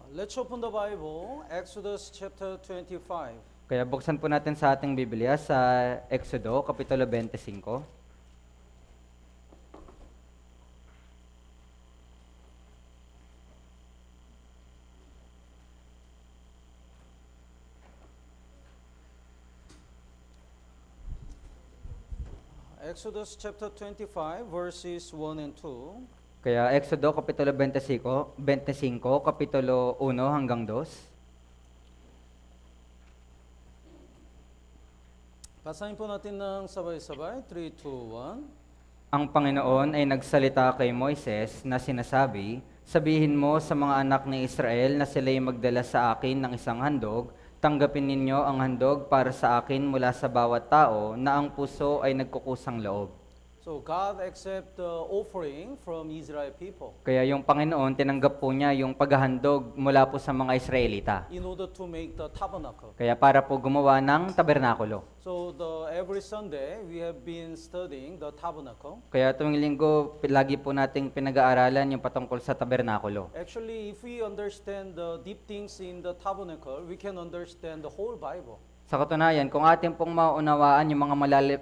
Let's open the Bible, Exodus chapter 25. Kaya buksan po natin sa ating Biblia sa Exodo, Kapitulo 25. Exodus chapter 25, verses 1 and 2. Kaya Exodo, Kapitulo 25, Kapitulo 1 hanggang 2. Basahin po natin ng sabay-sabay. 3, 2, 1. Ang Panginoon ay nagsalita kay Moises na sinasabi, sabihin mo sa mga anak ni Israel na sila'y magdala sa akin ng isang handog, tanggapin ninyo ang handog para sa akin mula sa bawat tao na ang puso ay nagkukusang loob. So God accept the offering from Israel people Kaya yung Panginoon, tinanggap po niya yung paghahandog mula po sa mga Israelita. in order to make the tabernacle. Kaya para po gumawa ng tabernakulo. So every Sunday we have been studying the tabernacle. Kaya tuwing linggo, lagi po nating pinag-aaralan yung patungkol sa tabernakulo. Actually, if we understand the deep things in the tabernacle, we can understand the whole Bible. Sa katunayan, kung ating pong maunawaan yung mga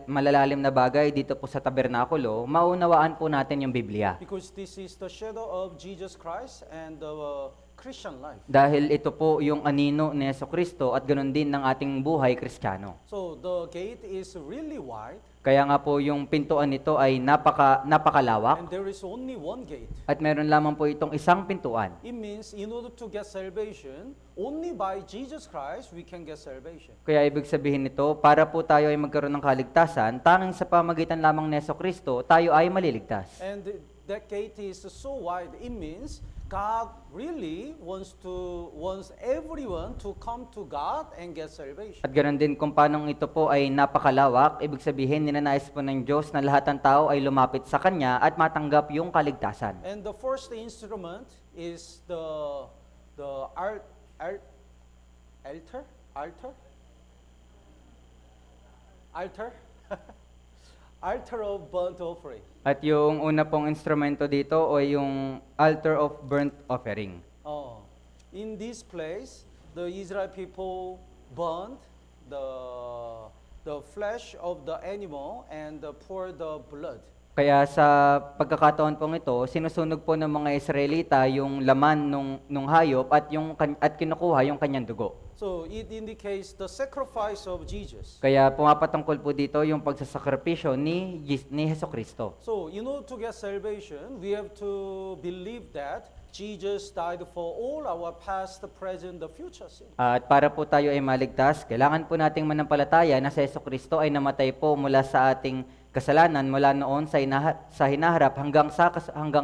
malalalim na bagay dito po sa tabernakulo, maunawaan po natin yung Biblia. Because this is the shadow of Jesus Christ and the Christian life. Dahil ito po yung anino ni Jesucristo at ganoon din ng ating buhay Kristiyano. So the gate is really wide Kaya nga po yung pintuan nito ay napakalawak and there is only one gate. at meron lamang po itong isang pintuan. It means in order to get salvation, only by Jesus Christ we can get salvation. Kaya ibig sabihin nito, para po tayo ay magkaroon ng kaligtasan, tanging sa pamagitan lamang ni Jesucristo, tayo ay maliligtas. And that gate is so wide, it means God really wants everyone to come to God and get salvation. At ganoon din kung paano ito po ay napakalawak, ibig sabihin ninanais po ng Diyos na lahat ng tao ay lumapit sa Kanya at matanggap yung kaligtasan. And the first instrument is the altar. Altar of burnt offering. At yung una pong instrumento dito o yung altar of burnt offering. In this place, the Israel people burned the flesh of the animal and pour the blood. Kaya sa pagkakataon pong ito, sinusunog po ng mga Israelita yung laman nung hayop at kinukuha yung kanyang dugo. So it indicates the sacrifice of Jesus. Kaya pumapatungkol po dito yung pagsasakripisyo ni Jesucristo. So in order to get salvation, we have to believe that Jesus died for all our past, present, the future sin. At para po tayo ay maligtas, kailangan po nating manampalataya na si Jesucristo ay namatay po mula sa ating kasalanan mula noon sa hinaharap hanggang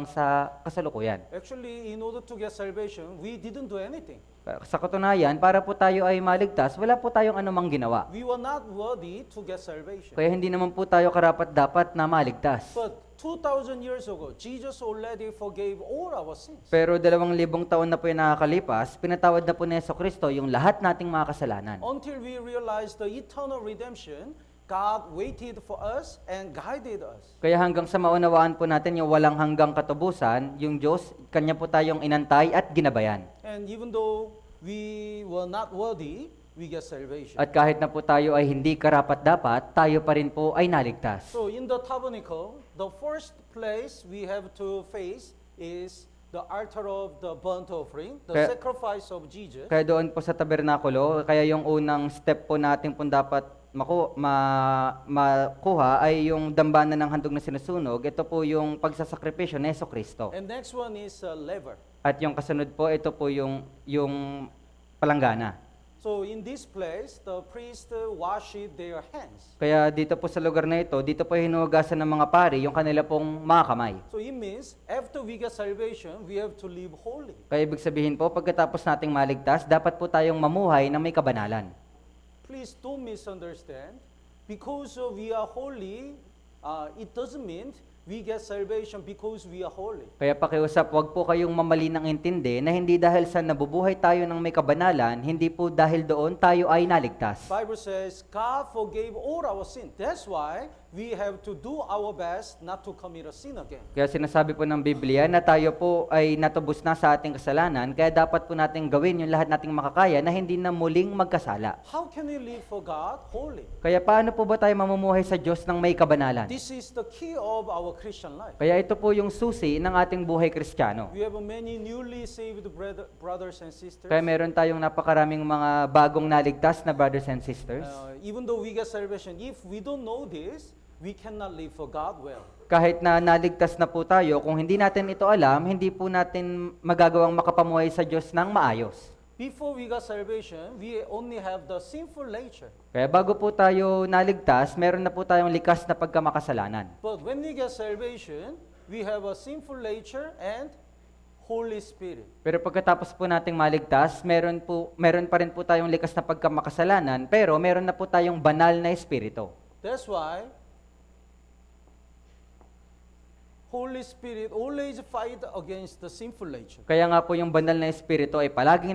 sa kasalukuyan. Actually, in order to get salvation, we didn't do anything. Sa katunayan, para po tayo ay maligtas, wala po tayong anumang ginawa. We were not worthy to get salvation. Kaya hindi naman po tayo karapat-dapat na maligtas. But 2,000 years ago, Jesus already forgave all our sins. Pero 2,000 taon na po yung nakakalipas, pinatawad na po ni Jesucristo yung lahat nating mga kasalanan. Until we realize the eternal redemption, God waited for us and guided us. Kaya hanggang sa maunawaan po natin yung walang hanggang katubusan, yung Diyos, Kanya po tayong inantay at ginabayan. And even though we were not worthy, we get salvation. At kahit na po tayo ay hindi karapat-dapat, tayo pa rin po ay naligtas. So in the tabernacle, the first place we have to face is the altar of the burnt offering, the Kaya- sacrifice of Jesus. Kaya doon po sa tabernakulo, kaya yung unang step po natin po dapat makuha ay yung dambana ng handog na sinusunog. Ito po yung pagsasakripisyo ni Jesucristo. And next one is laver. At yung kasunod po, ito po yung palanggana. So in this place, the priest washed their hands. Kaya dito po sa lugar na ito, dito po hinuhugasan ng mga pari yung kanila pong mga kamay. So it means after we get salvation, we have to live holy. Kaya ibig sabihin po, pagkatapos nating maligtas, dapat po tayong mamuhay na may kabanalan. Please don't misunderstand. Because we are holy, it doesn't mean we get salvation because we are holy. Kaya pakiusap, wag po kayong mamali ng intindi na hindi dahil sa nabubuhay tayo ng may kabanalan, hindi po dahil doon tayo ay naligtas. Bible says God forgave all our sin. That's why we have to do our best not to commit a sin again. Kaya sinasabi po ng Biblia na tayo po ay natubos na sa ating kasalanan, kaya dapat po nating gawin yung lahat nating makakaya na hindi na muling magkasala. How can we live for God holy? Kaya paano po ba tayo mamumuhay sa Diyos ng may kabanalan? This is the key of our Christian life. Kaya ito po yung susi ng ating buhay Kristiyano. We have many newly saved brothers and sisters. Kaya meron tayong napakaraming mga bagong naligtas na brothers and sisters. Even though we get salvation, if we don't know this, we cannot live for God well. Kahit na naligtas na po tayo, kung hindi natin ito alam, hindi po natin magagawang makapamuhay sa Diyos ng maayos. Before we got salvation, we only have the sinful nature. Kaya bago po tayo naligtas, meron na po tayong likas na pagkamakasalanan. But when we get salvation, we have a sinful nature and Holy Spirit. Pero pagkatapos po nating maligtas, meron pa rin po tayong likas na pagkamakasalanan, pero meron na po tayong banal na espiritu. That's why Holy Spirit always fight against the sinful nature. Kaya nga po yung banal na espiritu ay palaging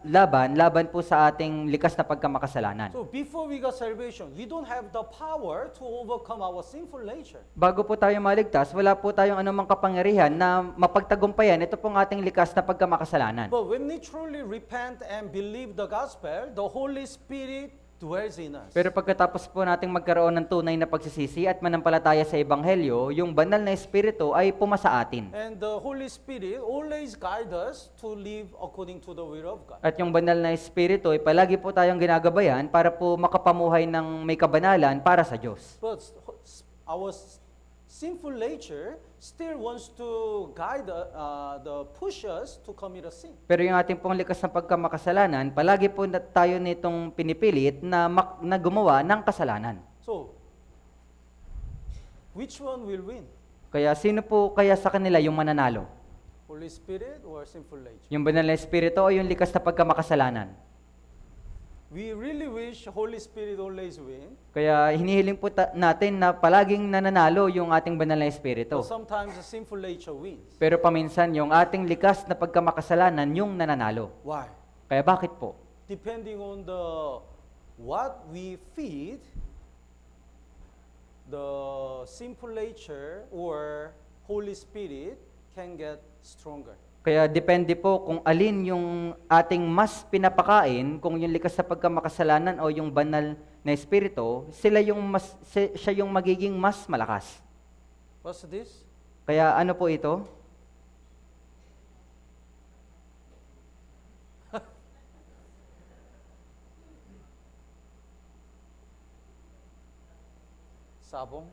laban po sa ating likas na pagkamakasalanan. So before we got salvation, we don't have the power to overcome our sinful nature. Bago po tayo maligtas, wala po tayong anumang kapangyarihan na mapagtagumpayan ito pong ating likas na pagkamakasalanan. But when we truly repent and believe the gospel, the Holy Spirit dwells in us. Pero pagkatapos po nating magkaroon ng tunay na pagsisisi at manampalataya sa Ebanghelyo, yung banal na espiritu ay pumasa atin. And the Holy Spirit always guides us to live according to the will of God. At yung banal na espiritu ay palagi po tayong ginagabayan para po makapamuhay ng may kabanalan para sa Diyos. But our sinful nature still wants to guide push us to commit a sin. Pero yung ating pong likas na pagkamakasalanan, palagi po tayo nitong pinipilit na gumawa ng kasalanan. So, which one will win? Kaya sino po kaya sa kanila yung mananalo? Holy Spirit or sinful nature? Yung banal na espiritu o yung likas na pagkamakasalanan? We really wish Holy Spirit always win. Kaya hinihiling po natin na palaging nananalo yung ating banal na espiritu. But sometimes the sinful nature wins. Pero paminsan yung ating likas na pagkamakasalanan yung nananalo. Why? Kaya bakit po? Depending on what we feed, the sinful nature or Holy Spirit can get stronger. Kaya depende po kung alin yung ating mas pinapakain, kung yung likas na pagkamakasalanan o yung banal na espiritu, siya yung magiging mas malakas. What's this? Kaya ano po ito? Sabong?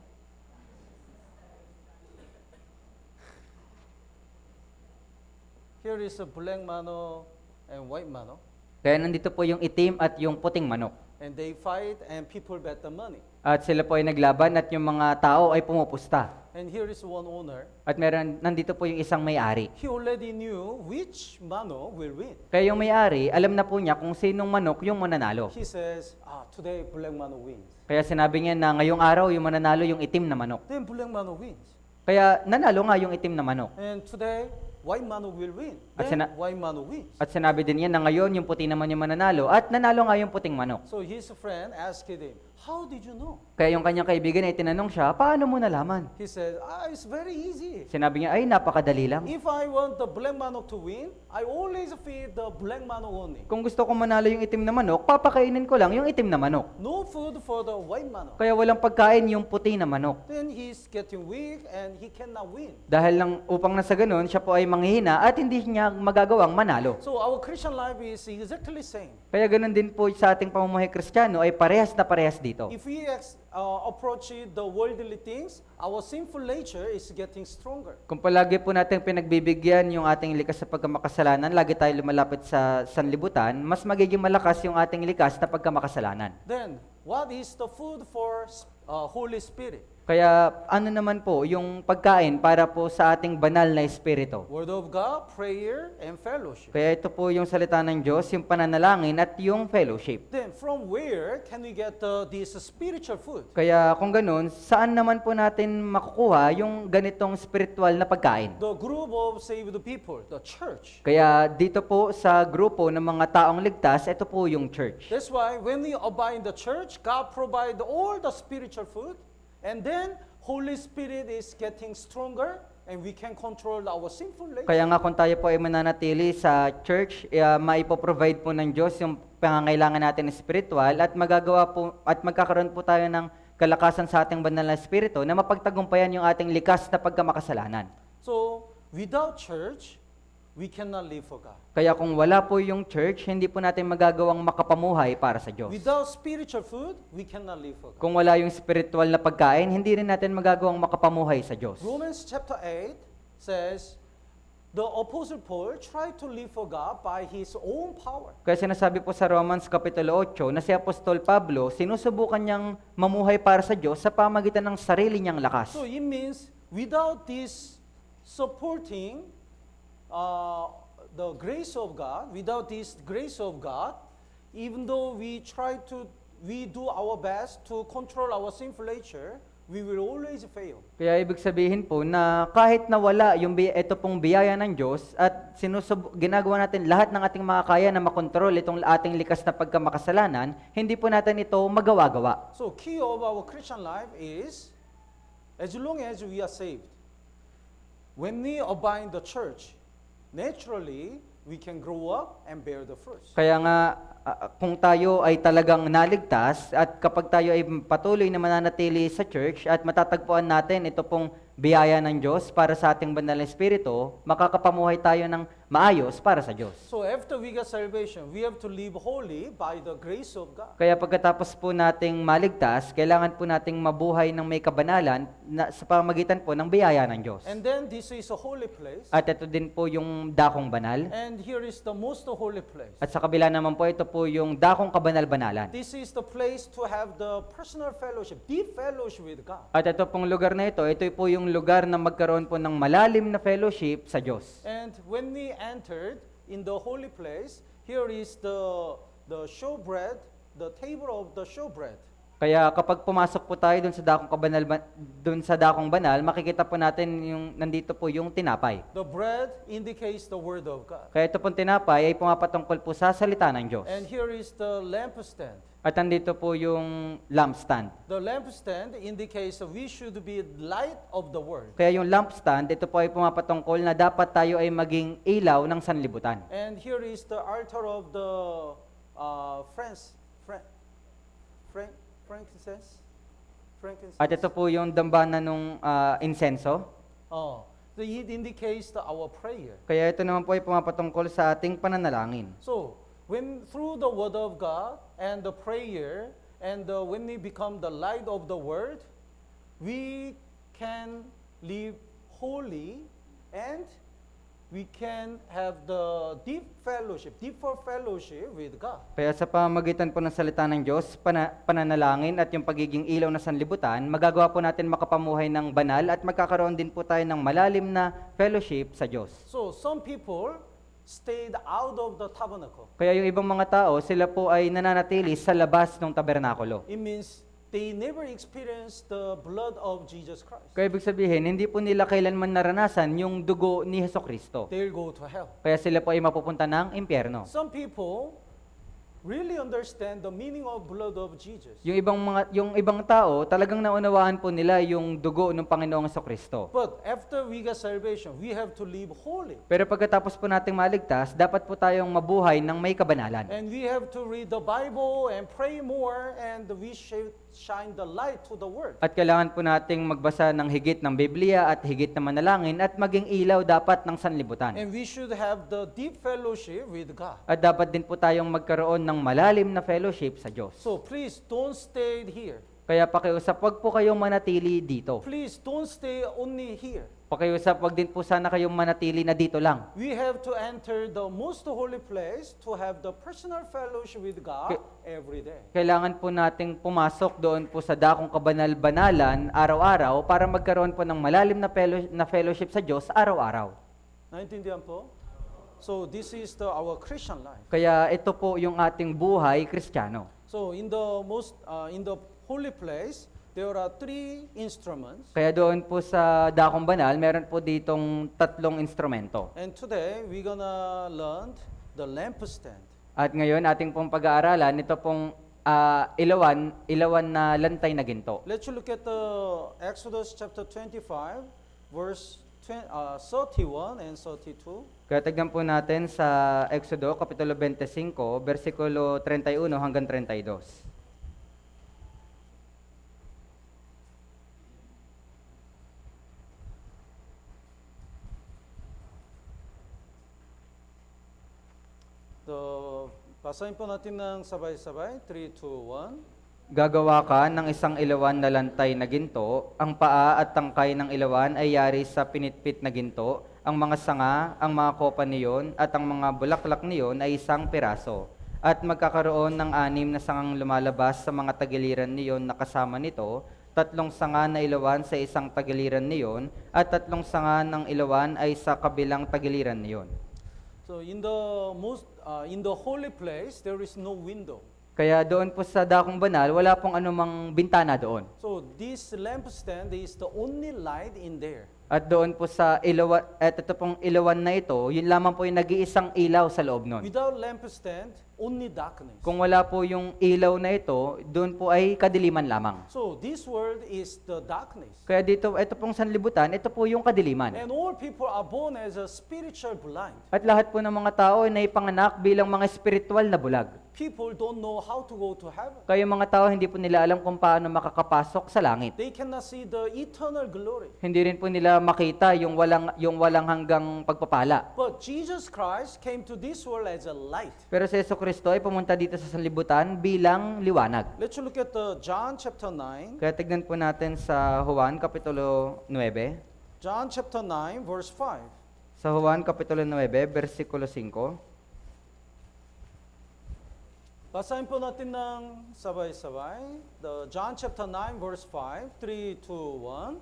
Here is a black mano and white mano. Kaya nandito po yung itim at yung puting manok. And they fight and people bet the money. At sila po ay naglaban at yung mga tao ay pumupusta. And here is one owner. At nandito po yung isang may-ari. He already knew which mano will win. Kaya yung may-ari, alam na po niya kung sinong manok yung mananalo. He says, today black mano wins. Kaya sinabi niya na ngayong araw yung mananalo yung itim na manok. Then black mano wins. Kaya nanalo nga yung itim na manok. And today, white mano will win. At Then white mano wins. At sinabi din niya na ngayon yung puti naman yung mananalo at nanalo nga yung puting manok. So his friend asked him, how did you know? Kaya yung kanyang kaibigan ay tinanong siya, paano mo nalaman? He said, it's very easy. Sinabi niya, ay napakadali lang. If I want the black manok to win, I always feed the black manok only. Kung gusto kong manalo yung itim na manok, papakainin ko lang yung itim na manok. No food for the white manok. Kaya walang pagkain yung puti na manok. Then he's getting weak and he cannot win. Dahil lang upang nasa ganun, siya po ay manghihina at hindi niya magagawang manalo. So our Christian life is exactly same. Kaya ganun din po sa ating pamumuhay Kristiyano ay parehas na parehas dito. If we approach the worldly things, our sinful nature is getting stronger. Kung palagi po natin pinagbibigyan yung ating likas sa pagkamakasalanan, lagi tayo lumalapit sa sanlibutan, mas magiging malakas yung ating likas na pagkamakasalanan. Then, what is the food for Holy Spirit? Kaya ano naman po yung pagkain para po sa ating banal na espiritu? Word of God, prayer, and fellowship. Kaya ito po yung salita ng Diyos, yung pananalangin at yung fellowship. Then, from where can we get this spiritual food? Kaya kung ganun, saan naman po natin makukuha yung ganitong spiritual na pagkain? The group of saved people, the church. Kaya dito po sa grupo ng mga taong ligtas, ito po yung church. That's why when we abide in the church, God provide all the spiritual food. And then Holy Spirit is getting stronger and we can control our sinful nature. Kaya nga kung tayo po ay mananatili sa church, maipoprovide po ng Diyos yung pangangailangan natin spiritual at magagawa po at magkakaroon po tayo ng kalakasan sa ating banal na espiritu na mapagtagumpayan yung ating likas na pagkamakasalanan. So, without church, we cannot live for God. Kaya kung wala po yung church, hindi po natin magagawang makapamuhay para sa Diyos. Without spiritual food, we cannot live for God. Kung wala yung spiritual na pagkain, hindi rin natin magagawang makapamuhay sa Diyos. Romans chapter 8 says, the Apostle Paul tried to live for God by his own power. Kaya sinasabi po sa Romans Kapitulo 8 na si Apostol Pablo, sinusubukan niyang mamuhay para sa Diyos sa pamagitan ng sarili niyang lakas. So it means without this supporting the grace of God, without this grace of God, even though we do our best to control our sinful nature, we will always fail. Kaya ibig sabihin po na kahit nawala yung ito pong biyaya ng Diyos at ginagawa natin lahat ng ating makakaya na makontrol itong ating likas na pagkamakasalanan, hindi po natin ito magawa-gawa. So key of our Christian life is, as long as we are saved, when we abide in the church, naturally, we can grow up and bear the fruits. Kaya nga, kung tayo ay talagang naligtas at kapag tayo ay patuloy na mananatili sa church at matatagpuan natin ito pong biyaya ng Diyos para sa ating banal na espiritu, makakapamuhay tayo ng maayos para sa Diyos. So after we get salvation, we have to live holy by the grace of God. Kaya pagkatapos po nating maligtas, kailangan po nating mabuhay ng may kabanalan sa pamamagitan po ng biyaya ng Diyos. And then this is a holy place. At ito din po yung dakong banal. And here is the most holy place. At sa kabila naman po, ito po yung dakong kabanal-banalan. This is the place to have the personal fellowship, deep fellowship with God. At ito pong lugar na ito po yung lugar na magkaroon po ng malalim na fellowship sa Diyos. And when we entered in the holy place, here is the showbread, the table of the showbread. Kaya kapag pumasok po tayo dun sa dakong banal, makikita po natin yung nandito po yung tinapay. The bread indicates the word of God. Kaya ito pong tinapay ay pumapatungkol po sa salita ng Diyos. And here is the lampstand. At nandito po yung lampstand. The lampstand indicates that we should be light of the world. Kaya yung lampstand, ito po ay pumapatungkol na dapat tayo ay maging ilaw ng sanlibutan. And here is the altar of the frankincense. At ito po yung dambana ng insenso. So it indicates our prayer. Kaya ito naman po ay pumapatungkol sa ating pananalangin. So when through the word of God and the prayer and when we become the light of the world, we can live holy and we can have the deeper fellowship with God. Kaya sa pamamagitan po ng salita ng Diyos, pananalangin at yung pagiging ilaw na sanlibutan, magagawa po natin makapamuhay ng banal at magkakaroon din po tayo ng malalim na fellowship sa Diyos. So some people stayed out of the tabernacle. Kaya yung ibang mga tao, sila po ay nananatili sa labas ng tabernakulo. It means they never experienced the blood of Jesus Christ. Kaya ibig sabihin, hindi po nila kailanman naranasan yung dugo ni Hesukristo. They'll go to hell. Kaya sila po ay mapupunta ng impyerno. Some people really understand the meaning of blood of Jesus. Yung ibang tao, talagang naunawaan po nila yung dugo ng Panginoong Hesukristo. But after we get salvation, we have to live holy. Pero pagkatapos po nating maligtas, dapat po tayong mabuhay ng may kabanalan. And we have to read the Bible and pray more, and we should shine the light to the world. At kailangan po nating magbasa ng higit ng Biblia at higit na manalangin at maging ilaw dapat ng sanlibutan. And we should have the deep fellowship with God. At dapat din po tayong magkaroon ng malalim na fellowship sa Diyos. So please don't stay here. Kaya pakiusap, wag po kayong manatili dito. Please don't stay only here. Pakiusap, wag din po sana kayong manatili na dito lang. We have to enter the most holy place to have the personal fellowship with God every day. Kailangan po nating pumasok doon po sa dakong kabanal-banalan araw-araw para magkaroon po ng malalim na fellowship sa Diyos araw-araw. Naintindihan po? So this is our Christian life. Kaya ito po yung ating buhay Kristiyano. So in the holy place, there are 3 instruments. Kaya doon po sa dakong banal, meron po ditong 3 instrumento. And today, we're gonna learn the lampstand. At ngayon, ating pong pag-aaralan, ito pong ilawan na lantay na ginto. Let's look at the Exodus chapter 25, verse 31 and 32. Kaya tignan po natin sa Exodo, Kapitulo 25, versikulo 31 hanggang 32. Basahin po natin ng sabay-sabay. 3, 2, 1. Gagawa ka ng isang ilawan na lantay na ginto, ang paa at tangkay ng ilawan ay yari sa pinitpit na ginto, ang mga sanga, ang mga kopa niyon, at ang mga bulaklak niyon ay isang piraso. At magkakaroon ng 6 na sangang lumalabas sa mga tagiliran niyon na kasama nito, 3 sanga na ilawan sa isang tagiliran niyon, at 3 sanga ng ilawan ay sa kabilang tagiliran niyon. So in the holy place, there is no window. Kaya doon po sa dakong banal, wala pong anumang bintana doon. So this lampstand is the only light in there. At doon po sa ilawan, at ito pong ilawan na ito, yun lamang po yung nag-iisang ilaw sa loob nun. Without lampstand, only darkness. Kung wala po yung ilaw na ito, doon po ay kadiliman lamang. So this world is the darkness. Kaya dito, ito pong sanlibutan, ito po yung kadiliman. And all people are born as a spiritual blind. At lahat po ng mga tao ay naipanganak bilang mga espiritual na bulag. People don't know how to go to heaven. Kaya yung mga tao hindi po nila alam kung paano makakapasok sa langit. They cannot see the eternal glory. Hindi rin po nila makita yung walang hanggang pagpapala. But Jesus Christ came to this world as a light. Pero si Jesucristo ay pumunta dito sa sanlibutan bilang liwanag. Let's look at John chapter 9. Kaya tignan po natin sa Juan Kapitulo 9. John chapter 9 verse 5. Sa Juan Kapitulo 9, versikulo 5. Basahin po natin ng sabay-sabay. John chapter 9 verse 5. 3, 2,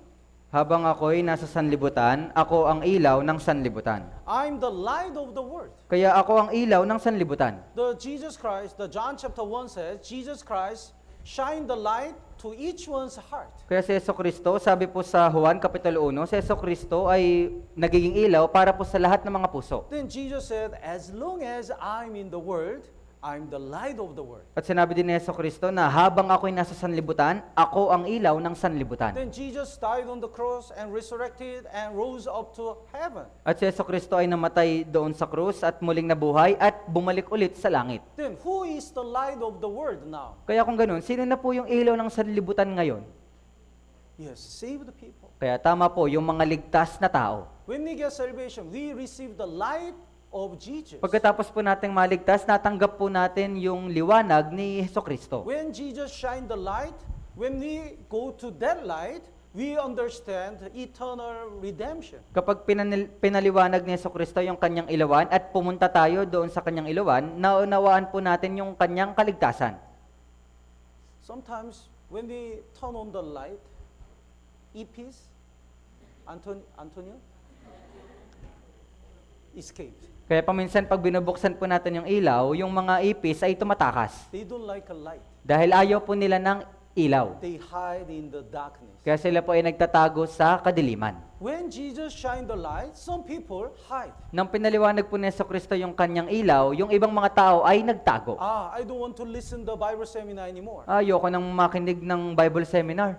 1. Habang ako'y nasa sanlibutan, ako ang ilaw ng sanlibutan. I'm the light of the world. Kaya ako ang ilaw ng sanlibutan. The John chapter 1 says, Jesus Christ shine the light to each one's heart. Kaya si Jesucristo, sabi po sa Juan Kapitulo 1, si Jesucristo ay nagiging ilaw para po sa lahat ng mga puso. Then Jesus said, as long as I'm in the world, I'm the light of the world. At sinabi din ni Jesucristo na habang ako'y nasa sanlibutan, ako ang ilaw ng sanlibutan. Then Jesus died on the cross and resurrected and rose up to heaven. At si Jesucristo ay namatay doon sa krus at muling nabuhay at bumalik ulit sa langit. Then who is the light of the world now? Kaya kung ganun, sino na po yung ilaw ng sanlibutan ngayon? Yes, save the people. Kaya tama po, yung mga ligtas na tao. When we get salvation, we receive the light of Jesus. Pagkatapos po nating maligtas, natanggap po natin yung liwanag ni Jesucristo. When Jesus shine the light, when we go to that light, we understand eternal redemption. Kapag pinaliwanag ni Jesucristo yung kanyang ilawan at pumunta tayo doon sa kanyang ilawan, naunawaan po natin yung kanyang kaligtasan. Sometimes when we turn on the light, Ipis, Antonio, escaped. Kaya paminsan pag binubuksan po natin yung ilaw, yung mga ipis ay tumatakas. They don't like a light. Dahil ayaw po nila ng ilaw. They hide in the darkness. Kaya sila po ay nagtatago sa kadiliman. When Jesus shine the light, some people hide. Nang pinaliwanag po ni Jesucristo yung kanyang ilaw, yung ibang mga tao ay nagtago. I don't want to listen the Bible seminar anymore Ayoko nang makinig ng Bible seminar.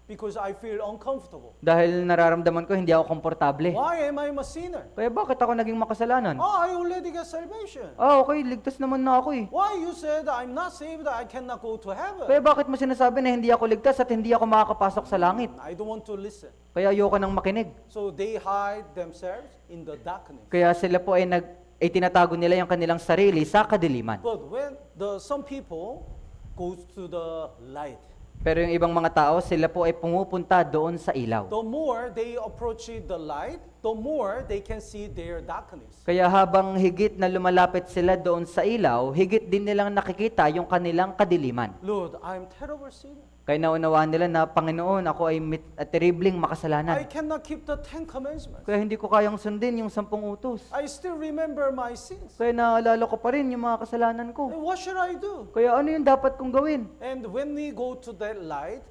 because I feel uncomfortable. Dahil nararamdaman ko hindi ako komportable. Why am I a sinner? Kaya bakit ako naging makasalanan? I already got salvation. Okay, ligtas naman na ako eh. Why you said I'm not saved, I cannot go to heaven? Kaya bakit mo sinasabi na hindi ako ligtas at hindi ako makakapasok sa langit? I don't want to listen. Kaya ayoko nang makinig. So they hide themselves in the darkness. Kaya sila po ay tinatago nila yung kanilang sarili sa kadiliman. But when some people goes to the light, Pero yung ibang mga tao, sila po ay pumupunta doon sa ilaw. the more they approach the light, the more they can see their darkness. Kaya habang higit na lumalapit sila doon sa ilaw, higit din nilang nakikita yung kanilang kadiliman. Lord, I'm terrible sinner. Kaya naunawaan nila na, Panginoon, ako ay terribling I makasalanan. cannot keep the 10 commandments. Kaya hindi ko kayang sundin yung 10 utos. I still remember my sins. Kaya naalala ko pa rin yung mga kasalanan ko. And what should I do? Kaya ano yung dapat kong gawin? And when we go to that light,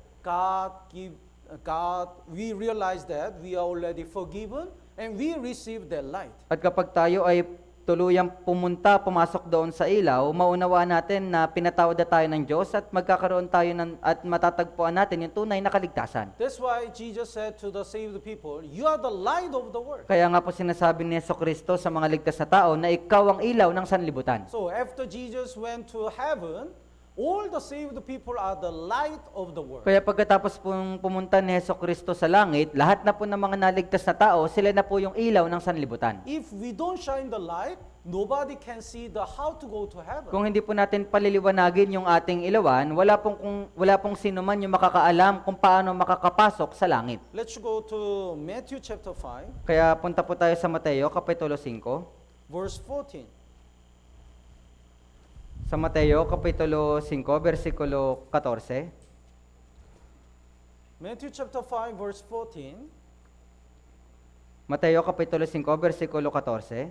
we realize that we are already forgiven and we receive that light. At kapag tayo ay tuluyang pumasok doon sa ilaw, maunawaan natin na pinatawad na tayo ng Diyos at magkakaroon tayo at matatagpuan natin yung tunay na kaligtasan. That's why Jesus said to the saved people, you are the light of the world. Kaya nga po sinasabi ni Jesucristo sa mga ligtas na tao na ikaw ang ilaw ng sanlibutan. So after Jesus went to heaven, all the saved people are the light of the world. Kaya pagkatapos pong pumunta ni Jesucristo sa langit, lahat na po ng mga naligtas na tao, sila na po yung ilaw ng sanlibutan. If we don't shine the light, nobody can see the how to go to heaven. Kung hindi po natin paliliwanagin yung ating ilawan, wala pong sino man yung makakaalam kung paano makakapasok sa langit. Let's go to Matthew chapter 5, Kaya punta po tayo sa Mateo, Kapitulo 5. verse 14. Sa Mateo, Kapitulo 5, versikulo 14. Matthew chapter 5, verse 14. Mateo, Kapitulo 5, versikulo 14.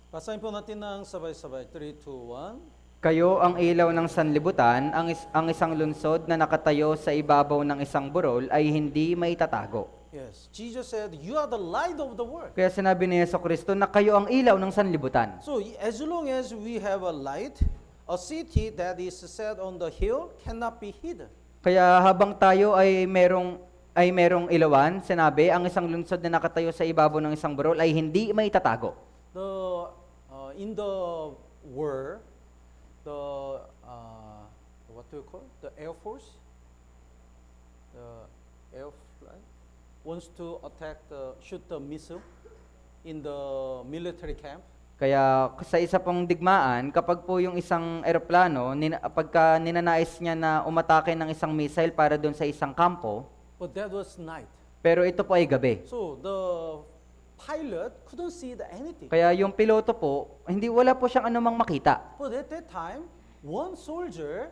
Basahin po natin ng sabay-sabay. 3, 2, 1. Kayo ang ilaw ng sanlibutan, ang isang lunsod na nakatayo sa ibabaw ng isang burol ay hindi maitatago. Yes, Jesus said, you are the light of the world. Kaya sinabi ni Jesucristo na kayo ang ilaw ng sanlibutan. So as long as we have a light, a city that is set on the hill cannot be hidden. Kaya habang tayo ay merong ilawan, sinabi, ang isang lunsod na nakatayo sa ibabaw ng isang burol ay hindi maitatago. In the war, what do you call it? The Air Force, the air flight wants to shoot the missile in the military camp. Kaya sa isa pong digmaan, kapag po yung isang eroplano, pagka ninanais niya na umatake ng isang missile para doon sa isang kampo, But that was night. pero ito po ay gabi. So the pilot couldn't see anything. Kaya yung piloto po, wala po siyang anumang makita. But at that time, one soldier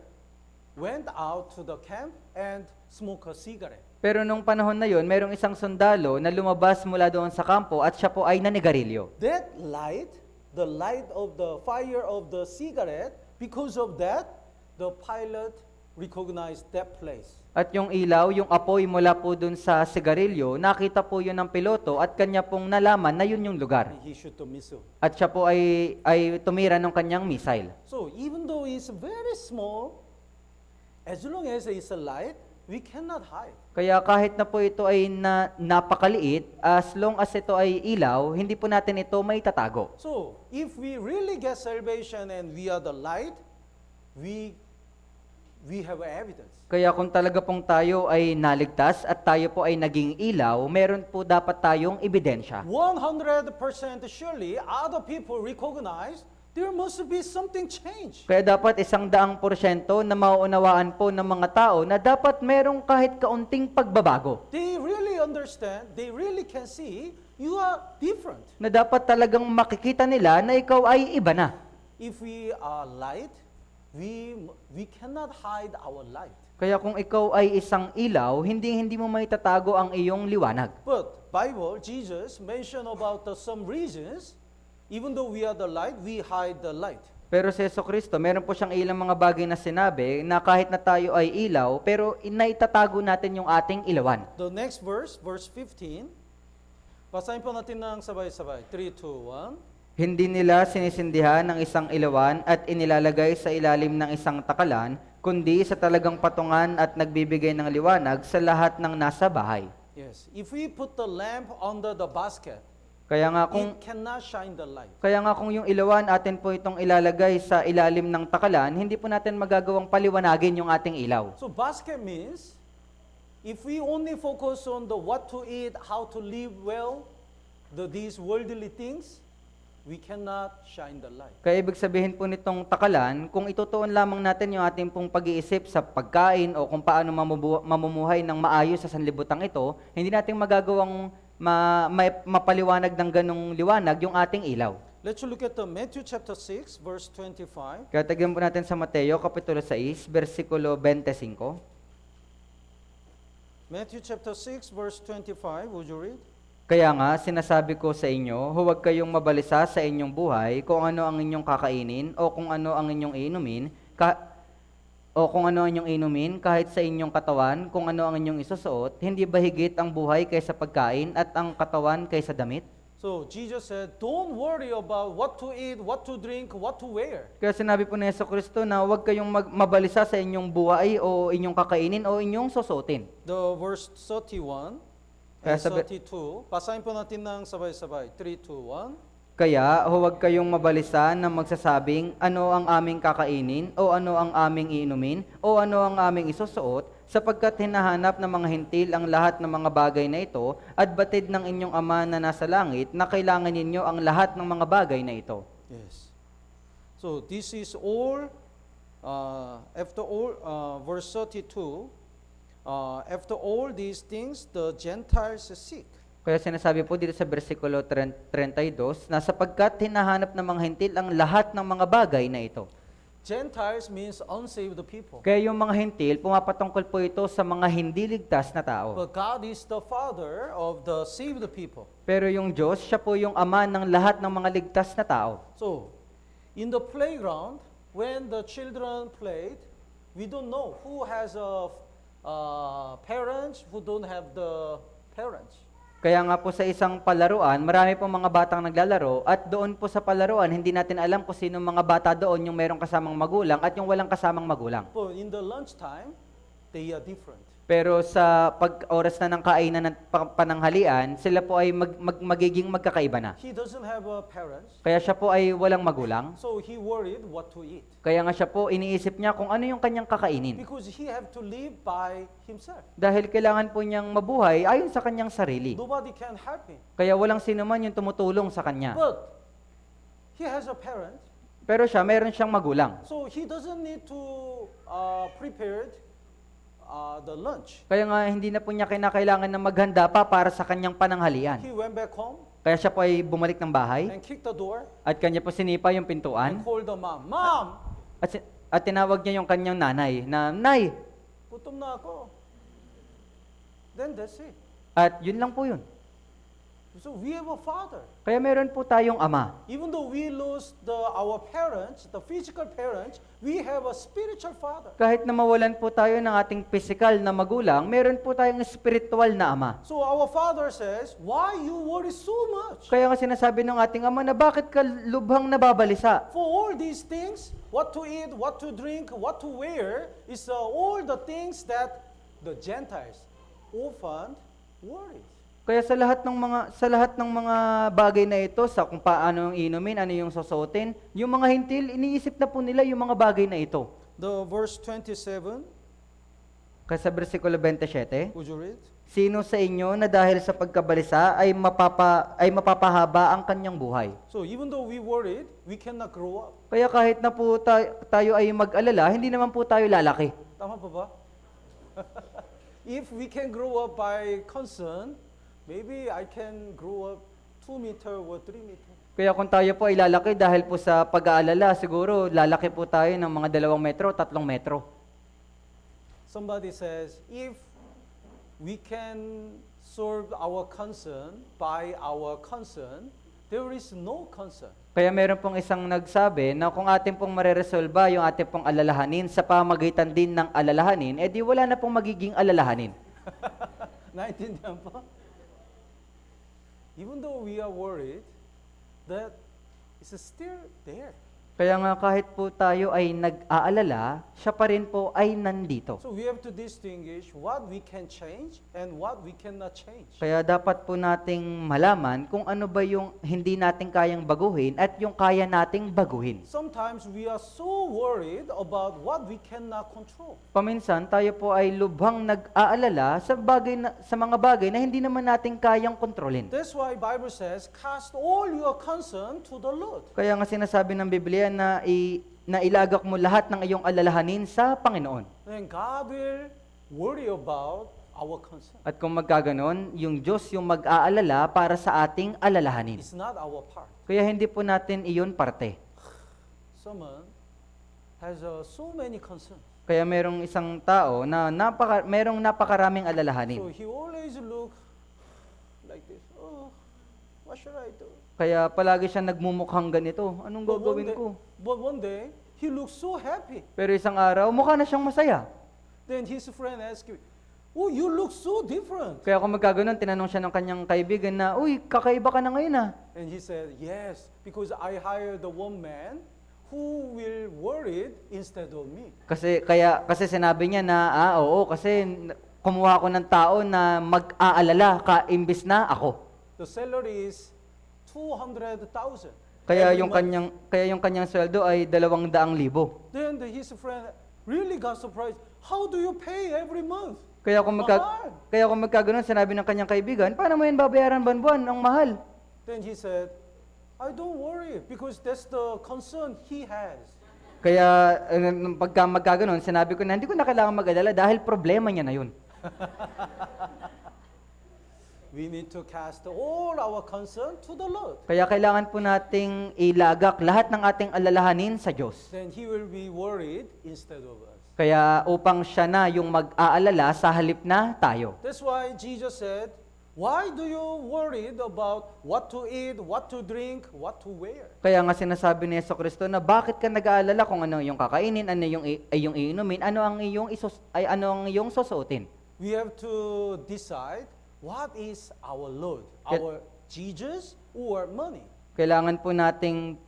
went out to the camp and smoked a cigarette. Pero nung panahon na yon, merong isang sundalo na lumabas mula doon sa kampo at siya po ay nanigarilyo. That light, the light of the fire of the cigarette, because of that, the pilot recognized that place. At yung ilaw, yung apoy mula po doon sa sigarilyo, nakita po yun ng piloto at kanya pong nalaman na yun yung lugar. He shoot the missile. At siya po ay tumira ng kanyang missile. So even though it's very small, as long as it's a light, we cannot hide. Kaya kahit na po ito ay napakaliit, as long as ito ay ilaw, hindi po natin ito may tatago. So if we really get salvation and we are the light, we have evidence. Kaya kung talaga pong tayo ay naligtas at tayo po ay naging ilaw, meron po dapat tayong ebidensya. 100% surely other people recognize there must be something changed. Kaya dapat 100% na mauunawaan po ng mga tao na dapat merong kahit kaunting pagbabago. They really understand, they really can see you are different. Na dapat talagang makikita nila na ikaw ay iba na. If we are light, we cannot hide our light. Kaya kung ikaw ay isang ilaw, hindi mo maitatago ang iyong liwanag. But Bible, Jesus mentioned about some reasons, even though we are the light, we hide the light. Pero si Jesucristo, meron po siyang ilang mga bagay na sinabi na kahit na tayo ay ilaw, pero naitatago natin yung ating ilawan. The next verse, verse 15, basahin po natin ng sabay-sabay. 3, 2, 1. Hindi nila sinisindihan ng isang ilawan at inilalagay sa ilalim ng isang takalan, kundi sa talagang patungan at nagbibigay ng liwanag sa lahat ng nasa bahay. Yes, if we put the lamp under the basket, Kaya nga it cannot shine the light. kung yung ilawan atin po itong ilalagay sa ilalim ng takalan, hindi po natin magagawang paliwanagin yung ating ilaw. So basket means, if we only focus on the what to eat, how to live well, these worldly things, we cannot shine the light. Kaya ibig sabihin po nitong takalan, kung itutuon lamang natin yung ating pong pag-iisip sa pagkain o kung paano mamumuhay ng maayos sa sanlibutang ito, hindi natin magagawang mapaliwanag ng ganong liwanag yung ating ilaw. Let's look at the Matthew chapter 6, verse 25. Kaya tignan po natin sa Mateo, Kapitulo 6, versikulo 25. Matthew chapter 6, verse 25, would you read? Kaya nga, sinasabi ko sa inyo, huwag kayong mabalisa sa inyong buhay kung ano ang inyong kakainin o kung ano ang inyong iinumin, O kung ano ang inyong inumin, kahit sa inyong katawan, kung ano ang inyong isusuot, hindi ba higit ang buhay kaysa pagkain at ang katawan kaysa damit? So Jesus said, don't worry about what to eat, what to drink, what to wear. Kaya sinabi po ni Jesucristo na huwag kayong mabalisa sa inyong buhay o inyong kakainin o inyong susuotin. The verse 31 Kaya and sabi- 32. Basahin po natin ng sabay-sabay. 3, 2, 1. Kaya huwag kayong mabalisa na magsasabing ano ang aming kakainin o ano ang aming iinumin o ano ang aming isusuot sapagkat hinahanap ng mga hintil ang lahat ng mga bagay na ito at batid ng inyong Ama na nasa langit na kailangan ninyo ang lahat ng mga bagay na ito. Yes. So this is all, after all, verse 32, after all these things the Gentiles seek. Kaya sinasabi po dito sa versikulo 32 na sapagkat hinahanap ng mga hintil ang lahat ng mga bagay na ito. Gentiles means unsaved people. Kaya yung mga hintil, pumapatungkol po ito sa mga hindi ligtas na tao. But God is the Father of the saved people. Pero yung Diyos, siya po yung Ama ng lahat ng mga ligtas na tao. So, in the playground, when the children played, we don't know who has parents, who don't have the parents. Kaya nga po sa isang palaruan, marami pong mga batang naglalaro at doon po sa palaruan, hindi natin alam kung sino mga bata doon yung merong kasamang magulang at yung walang kasamang magulang. But in the lunchtime, they are different. Pero sa pag-oras na ng kainan ng pananghalian, sila po ay magiging magkakaiba na. He doesn't have parents, Kaya siya po ay walang magulang. so he worried what to eat. Kaya nga siya po, iniisip niya kung ano yung kanyang kakainin. Because he have to live by himself. Dahil kailangan po niyang mabuhay ayon sa kanyang sarili. Nobody can help him. Kaya walang sino man yung tumutulong sa kanya. But he has a parent, Pero siya, meron siyang magulang. so he doesn't need to prepare the lunch. Kaya nga hindi na po niya kinakailangan na maghanda pa para sa kanyang pananghalian. He went back home Kaya siya po ay bumalik ng bahay and kicked the door at kanya po sinipa yung and pintuan called the mom. Mom, at tinawag niya yung kanyang nanay na, Nay! gutom na ako. Then that's it. At yun lang po yun. So we have a father. Kaya meron po tayong ama. Even though we lose our parents, the physical parents, we have a spiritual father. Kahit na mawalan po tayo ng ating physical na magulang, meron po tayong spiritual na ama. So our father says, why you worry so much? Kaya nga sinasabi ng ating ama na bakit ka lubhang nababalisa? For all these things, what to eat, what to drink, what to wear, is all the things that the Gentiles often worry. Kaya sa lahat ng mga bagay na ito, sa kung paano yung inumin, ano yung susuotin, yung mga hintil, iniisip na po nila yung mga bagay na ito. The verse 27, Kaya sa versikulo 27, would you read? sino sa inyo na dahil sa pagkabalisa ay mapapahaba ang kanyang buhay? So even though we worried, we cannot grow up. Kaya kahit na po tayo ay mag-alala, hindi naman po tayo lalaki. Tama pa ba? If we can grow up by concern, maybe I can grow up 2 meter or 3 meter. Kaya kung tayo po ay lalaki dahil po sa pag-aalala, siguro lalaki po tayo ng mga 2 metro, 3 metro. Somebody says, if we can solve our concern by our concern, there is no concern. Kaya meron pong isang nagsabi na kung atin pong mareresolba yung ating pong alalahanin sa pamagitan din ng alalahanin, edi wala na pong magiging alalahanin. Naintindihan po? Even though we are worried, that is still there. Kaya nga kahit po tayo ay nag-aalala, siya pa rin po ay nandito. So we have to distinguish what we can change and what we cannot change. Kaya dapat po nating malaman kung ano ba yung hindi natin kayang baguhin at yung kaya nating baguhin. Sometimes we are so worried about what we cannot control. Paminsan tayo po ay lubhang nag-aalala sa mga bagay na hindi naman natin kayang kontrolin. That's why Bible says, cast all your concern to the Lord. Kaya nga sinasabi ng Biblia na ilagak mo lahat ng iyong alalahanin sa Panginoon. Then God will worry about our concern. At kung magkaganon, yung Diyos yung mag-aalala para sa ating alalahanin. It's not our part. Kaya hindi po natin iyon parte. Someone has so many concerns. Kaya merong isang tao na merong napakaraming So alalahanin. he always look like this. Oh, what should I do? Kaya palagi siya nagmumukhang ganito. Anong gagawin ko? But one day, he looks so happy. Pero isang araw, mukha na siyang masaya. Then his friend asked him, "Oh, you look so different." Kaya kung magkaganon, tinanong siya ng kanyang kaibigan na, uy, kakaiba ka na ngayon ah. And he said, "Yes, because I hired the one man who will worried instead of me." Kasi sinabi niya na, oo, kasi kumuha ako ng tao na mag-aalala ka imbis na ako. The salary is 200,000. Kaya every yung month. kanyang sweldo ay 200,000. Then his friend really got surprised. How do you pay every month? Kaya Mahal. kung magkaganon, sinabi ng kanyang kaibigan, paano mo yan babayaran buwan-buwan? Ang mahal. Then he said, "I don't worry because that's the concern he has." Kaya pagka magkaganon, sinabi ko na hindi ko na kailangan mag-alala dahil problema niya na yun. We need to cast all our concern to the Lord. Kaya kailangan po nating ilagak lahat ng ating alalahanin sa Diyos. Then he will be worried instead of us. Kaya upang siya na yung mag-aalala sa halip na tayo. That's why Jesus said, "Why do you worried about what to eat, what to drink, what to wear?" Kaya nga sinasabi ni Jesucristo na bakit ka nag-aalala kung ano yung kakainin, ano yung yung iinumin, ano ang iyong susuotin. We have to decide what is our Lord, our Jesus or money. Kailangan po nating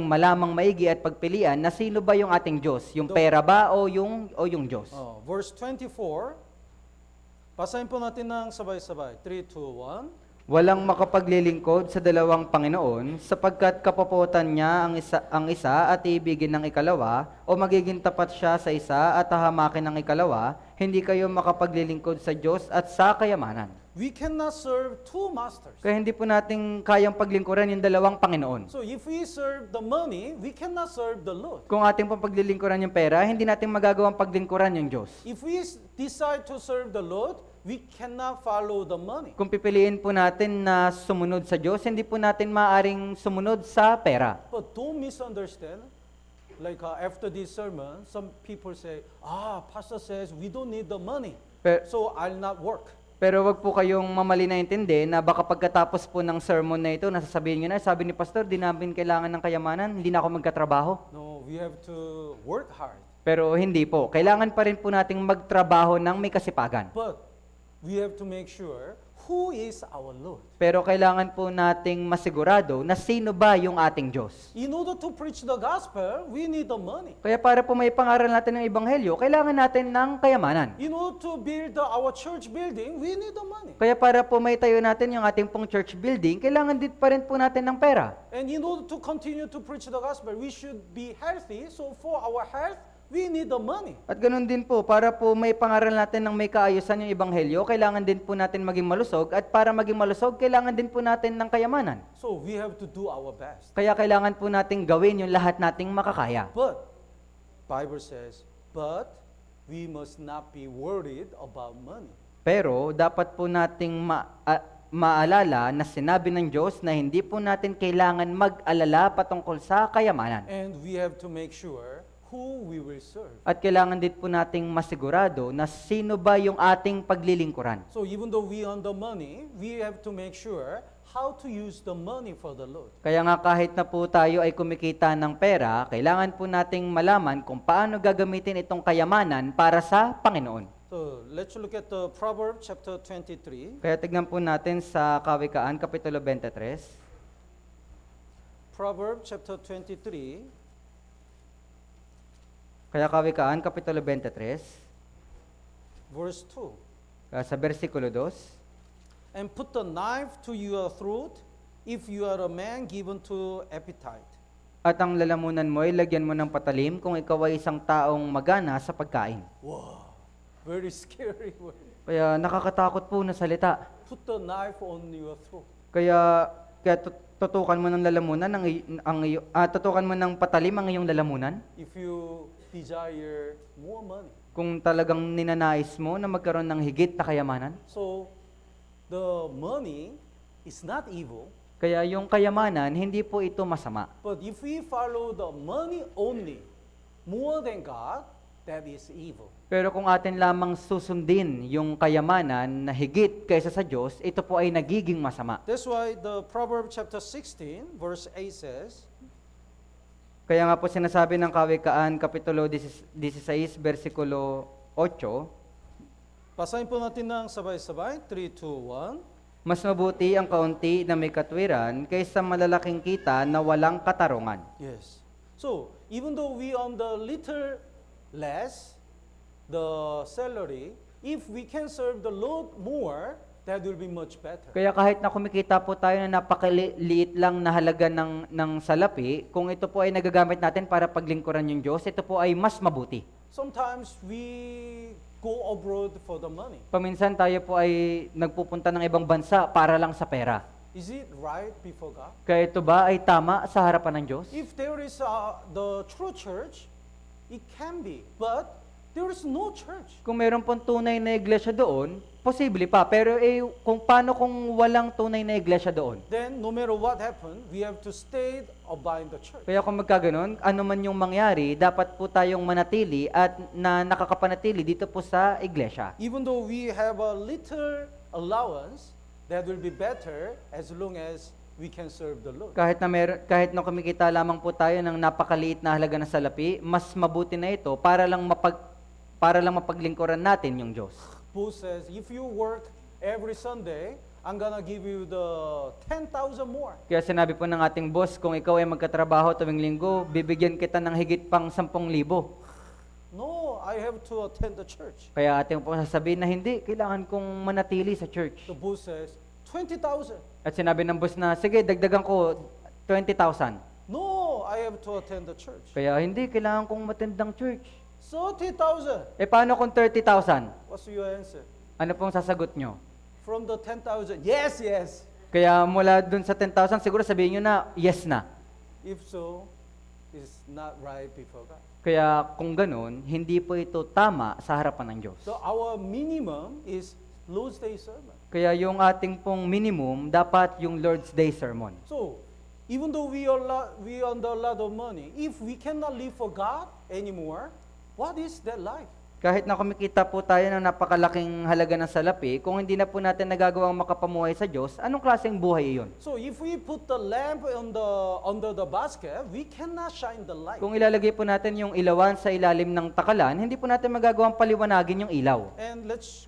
malamang maigi at pagpilian na sino ba yung ating Diyos, yung pera ba o yung Diyos. Verse 24. Basahin po natin ng sabay-sabay. 3, 2, 1. Walang makapaglilingkod sa dalawang Panginoon sapagkat kapapuotan niya ang isa at iibigin ng ikalawa o magiging tapat siya sa isa at hahamakin ng ikalawa, hindi kayo makapaglilingkod sa Diyos at sa kayamanan. We cannot serve two masters. Kaya hindi po natin kayang paglingkuran yung dalawang Panginoon. So if we serve the money, we cannot serve the Lord. Kung ating pong paglilingkuran yung pera, hindi natin magagawang paglingkuran yung Diyos. If we decide to serve the Lord, we cannot follow the money. Kung pipiliin po natin na sumunod sa Diyos, hindi po natin maaring sumunod sa pera. But don't misunderstand. Like after this sermon, some people say, pastor says we don't need the money, so I'll not work. Pero wag po kayong mamali na intindi na baka pagkatapos po ng sermon na ito, nasasabihin nyo na, sabi ni Pastor, di namin kailangan ng kayamanan, hindi na ako magkatrabaho. No, we have to work hard. Pero hindi po. Kailangan pa rin po nating magtrabaho ng may kasipagan. But we have to make sure who is our Lord. Pero kailangan po nating masigurado na sino ba yung ating Diyos. In order to preach the gospel, we need the money. Kaya para po may pangaral natin ng Ebanghelyo, kailangan natin ng kayamanan. In order to build our church building, we need the money. Kaya para po may tayo natin yung ating pong church building, kailangan din pa rin po natin ng pera. And in order to continue to preach the gospel, we should be healthy. So for our health, we need the money. At ganun din po, para po may pangaral natin ng may kaayusan yung Ebanghelyo, kailangan din po natin maging malusog. At para maging malusog, kailangan din po natin ng kayamanan. So we have to do our best. Kaya kailangan po nating gawin yung lahat nating makakaya. But, Bible says, but we must not be worried about money. Pero dapat po nating maalala na sinabi ng Diyos na hindi po natin kailangan mag-alala patungkol sa kayamanan. And we have to make sure who we will serve. At kailangan din po nating masigurado na sino ba yung ating paglilingkuran. So even though we earn the money, we have to make sure how to use the money for the Lord. Kaya nga kahit na po tayo ay kumikita ng pera, kailangan po nating malaman kung paano gagamitin itong kayamanan para sa Panginoon. So let's look at the Proverbs chapter 23. Kaya tignan po natin sa Kawikaan, Kapitulo 23. Proverbs chapter 23. Kaya Kawikaan, Kapitulo 23, verse 2. sa versikulo 2. And put the knife to your throat if you are a man given to appetite. At ang lalamunan mo ay lagyan mo ng patalim kung ikaw ay isang taong magana sa pagkain. Wow, very scary word. Kaya nakakatakot po na salita. Put the knife on your throat. Kaya tutukan mo ng lalamunan, tutukan mo ng patalim ang iyong lalamunan. If you desire more money. Kung talagang ninanais mo na magkaroon ng higit na kayamanan. So, the money is not evil. Kaya yung kayamanan, hindi po ito masama. But if we follow the money only, more than God, that is evil. Pero kung atin lamang susundin yung kayamanan na higit kaysa sa Diyos, ito po ay nagiging masama. That's why the Proverbs chapter 16, verse 8 says, Kaya nga po sinasabi ng Kawikaan, Kapitulo 16, versikulo 8, Basahin po natin ng sabay-sabay. 3, 2, 1. mas mabuti ang kaunti na may katwiran kaysa malalaking kita na walang katarungan. Yes. So, even though we on the little less, the salary, if we can serve the Lord more, that will be much better. Kaya kahit na kumikita po tayo na napakaliit lang na halaga ng salapi, kung ito po ay nagagamit natin para paglingkuran yung Diyos, ito po ay mas mabuti. Sometimes we go abroad for the money. Paminsan tayo po ay nagpupunta ng ibang bansa para lang sa pera. Is it right before God? Kaya ito ba ay tama sa harapan ng Diyos? If there is the true church, it can be. But there is no church. Kung meron pong tunay na iglesia doon, posible pa. Pero kung paano kung walang tunay na iglesia doon? Then, no matter what happened, we have to stay abide the church. Kaya kung magkaganon, ano man yung mangyari, dapat po tayong manatili at na nakakapanatili dito po sa iglesia. Even though we have a little allowance, that will be better as long as we can serve the Lord. Kahit na kumikita lamang po tayo ng napakaliit na halaga ng salapi, mas mabuti na ito para lang mapaglingkuran natin yung Diyos. Paul says, if you work every Sunday, I'm gonna give you the 10,000 more. Kaya sinabi po ng ating boss, kung ikaw ay magkatrabaho tuwing linggo, bibigyan kita ng higit pang 10,000. No, I have to attend the church. Kaya ating po sasabihin na hindi, kailangan kong manatili sa church. The boss says, 20,000. At sinabi ng boss na, sige, dagdagan ko 20,000. No, I have to attend the church. Kaya hindi, kailangan kong matindang church. 30,000. Paano kung 30,000? What's your answer? Ano pong sasagot nyo? From the 10,000, yes, yes. Kaya mula dun sa 10,000, siguro sabihin nyo na, yes na. If so, it's not right before God. Kaya kung ganun, hindi po ito tama sa harapan ng Diyos. So our minimum is Lord's Day sermon. Kaya yung ating pong minimum, dapat yung Lord's Day sermon. So, even though we under a lot of money, if we cannot live for God anymore, what is that life? Kahit na kumikita po tayo ng napakalaking halaga ng salapi, kung hindi na po natin nagagawang makapamuhay sa Diyos, anong klaseng buhay iyon? So if we put the lamp under the basket, we cannot shine the light. Kung ilalagay po natin yung ilawan sa ilalim ng takalan, hindi po natin magagawang paliwanagin yung ilaw. And let's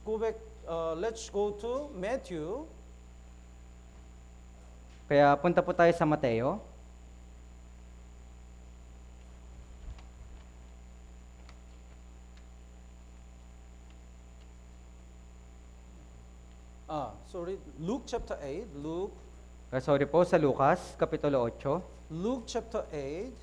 go to Matthew. Kaya punta po tayo sa Mateo. Luke chapter 8. Sorry po, sa Lucas, Kapitulo 8. Luke chapter 8,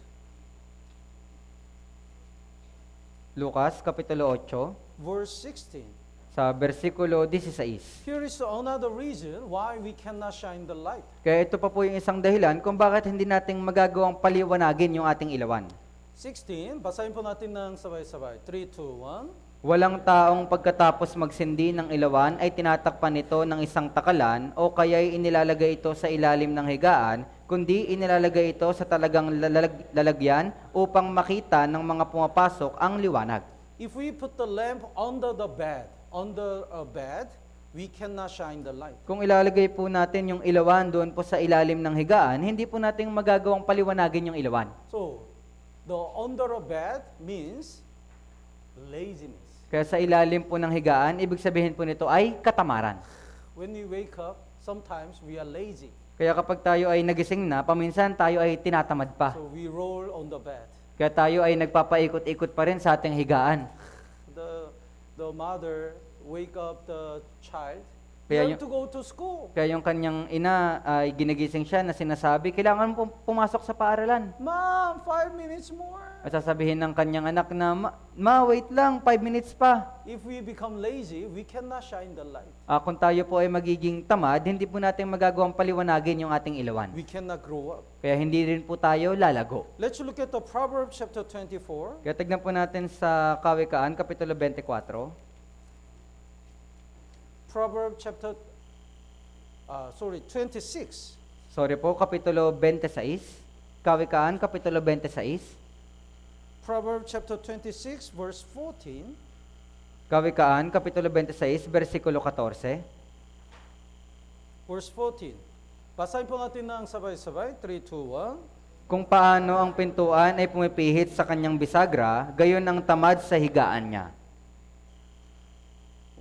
Lucas, Kapitulo 8, verse 16. sa versikulo 16. Here is another reason why we cannot shine the light. Kaya ito pa po yung isang dahilan kung bakit hindi natin magagawang paliwanagin yung ating ilawan. 16, basahin po natin ng sabay-sabay. 3, 2, 1. Walang taong pagkatapos magsindi ng ilawan ay tinatakpan nito ng isang takalan o kaya'y inilalagay ito sa ilalim ng higaan, kundi inilalagay ito sa talagang lalagyan upang makita ng mga pumapasok ang liwanag. If we put the lamp under a bed, we cannot shine the light. Kung ilalagay po natin yung ilawan doon po sa ilalim ng higaan, hindi po natin magagawang paliwanagin yung ilawan. So, the under a bed means laziness. Kaya sa ilalim po ng higaan, ibig sabihin po nito ay katamaran. When we wake up, sometimes we are lazy. Kaya kapag tayo ay nagising na, paminsan tayo ay tinatamad pa. So we roll on the bed. Kaya tayo ay nagpapaikot-ikot pa rin sa ating higaan. The mother wake up the child. Kaya You have to go to school. Kaya yung kanyang ina ay ginigising siya na sinasabi, kailangan mo pumasok sa paaralan. Mom, 5 minutes more. At sasabihin ng kanyang anak na, wait lang, 5 minutes pa. If we become lazy, we cannot shine the light. Kung tayo po ay magiging tamad, hindi po natin magagawang paliwanagin yung ating ilawan. We cannot grow up. Kaya hindi rin po tayo lalago. Let's look at the Proverbs chapter 24. Kaya tignan po natin sa Kawikaan, Kapitulo 24. Proverbs chapter 26. Sorry po, Kapitulo 26. Kawikaan, Kapitulo 26. Proverbs chapter 26, verse 14. Kawikaan, Kapitulo 26, versikulo 14. Verse 14. Basahin po natin ng sabay-sabay. 3, 2, 1. Kung paano ang pintuan ay pumipihit sa kanyang bisagra, gayon ang tamad sa higaan niya.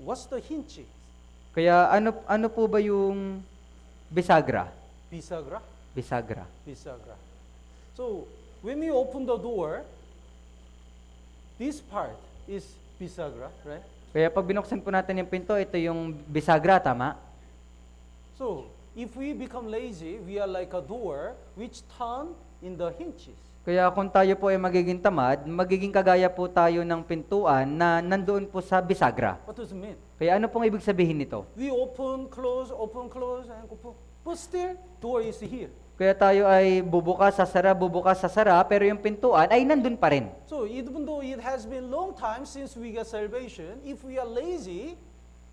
What's the hinge? Kaya ano po ba yung bisagra? Bisagra? Bisagra. Bisagra. So, when we open the door, this part is bisagra, right? Kaya pag binuksan po natin yung pinto, ito yung bisagra, tama? So, if we become lazy, we are like a door which turn in the hinges. Kaya kung tayo po ay magiging tamad, magiging kagaya po tayo ng pintuan na nandoon po sa bisagra. What does it mean? Kaya ano pong ibig sabihin nito? We open, close, and open. But still, door is here. Kaya tayo ay bubukas, sasara, pero yung pintuan ay nandun pa rin. So, even though it has been long time since we got salvation, if we are lazy,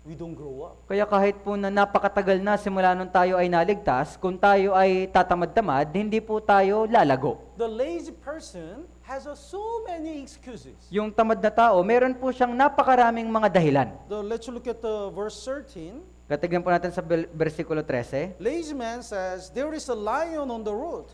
we don't grow up. Kaya kahit po na napakatagal na simula nung tayo ay naligtas, kung tayo ay tatamad-tamad, hindi po tayo lalago. The lazy person has so many excuses. Yung tamad na tao, meron po siyang napakaraming mga dahilan. Let's look at the verse 13. Katignan po natin sa versikulo 13. Lazy man says, there is a lion on the road.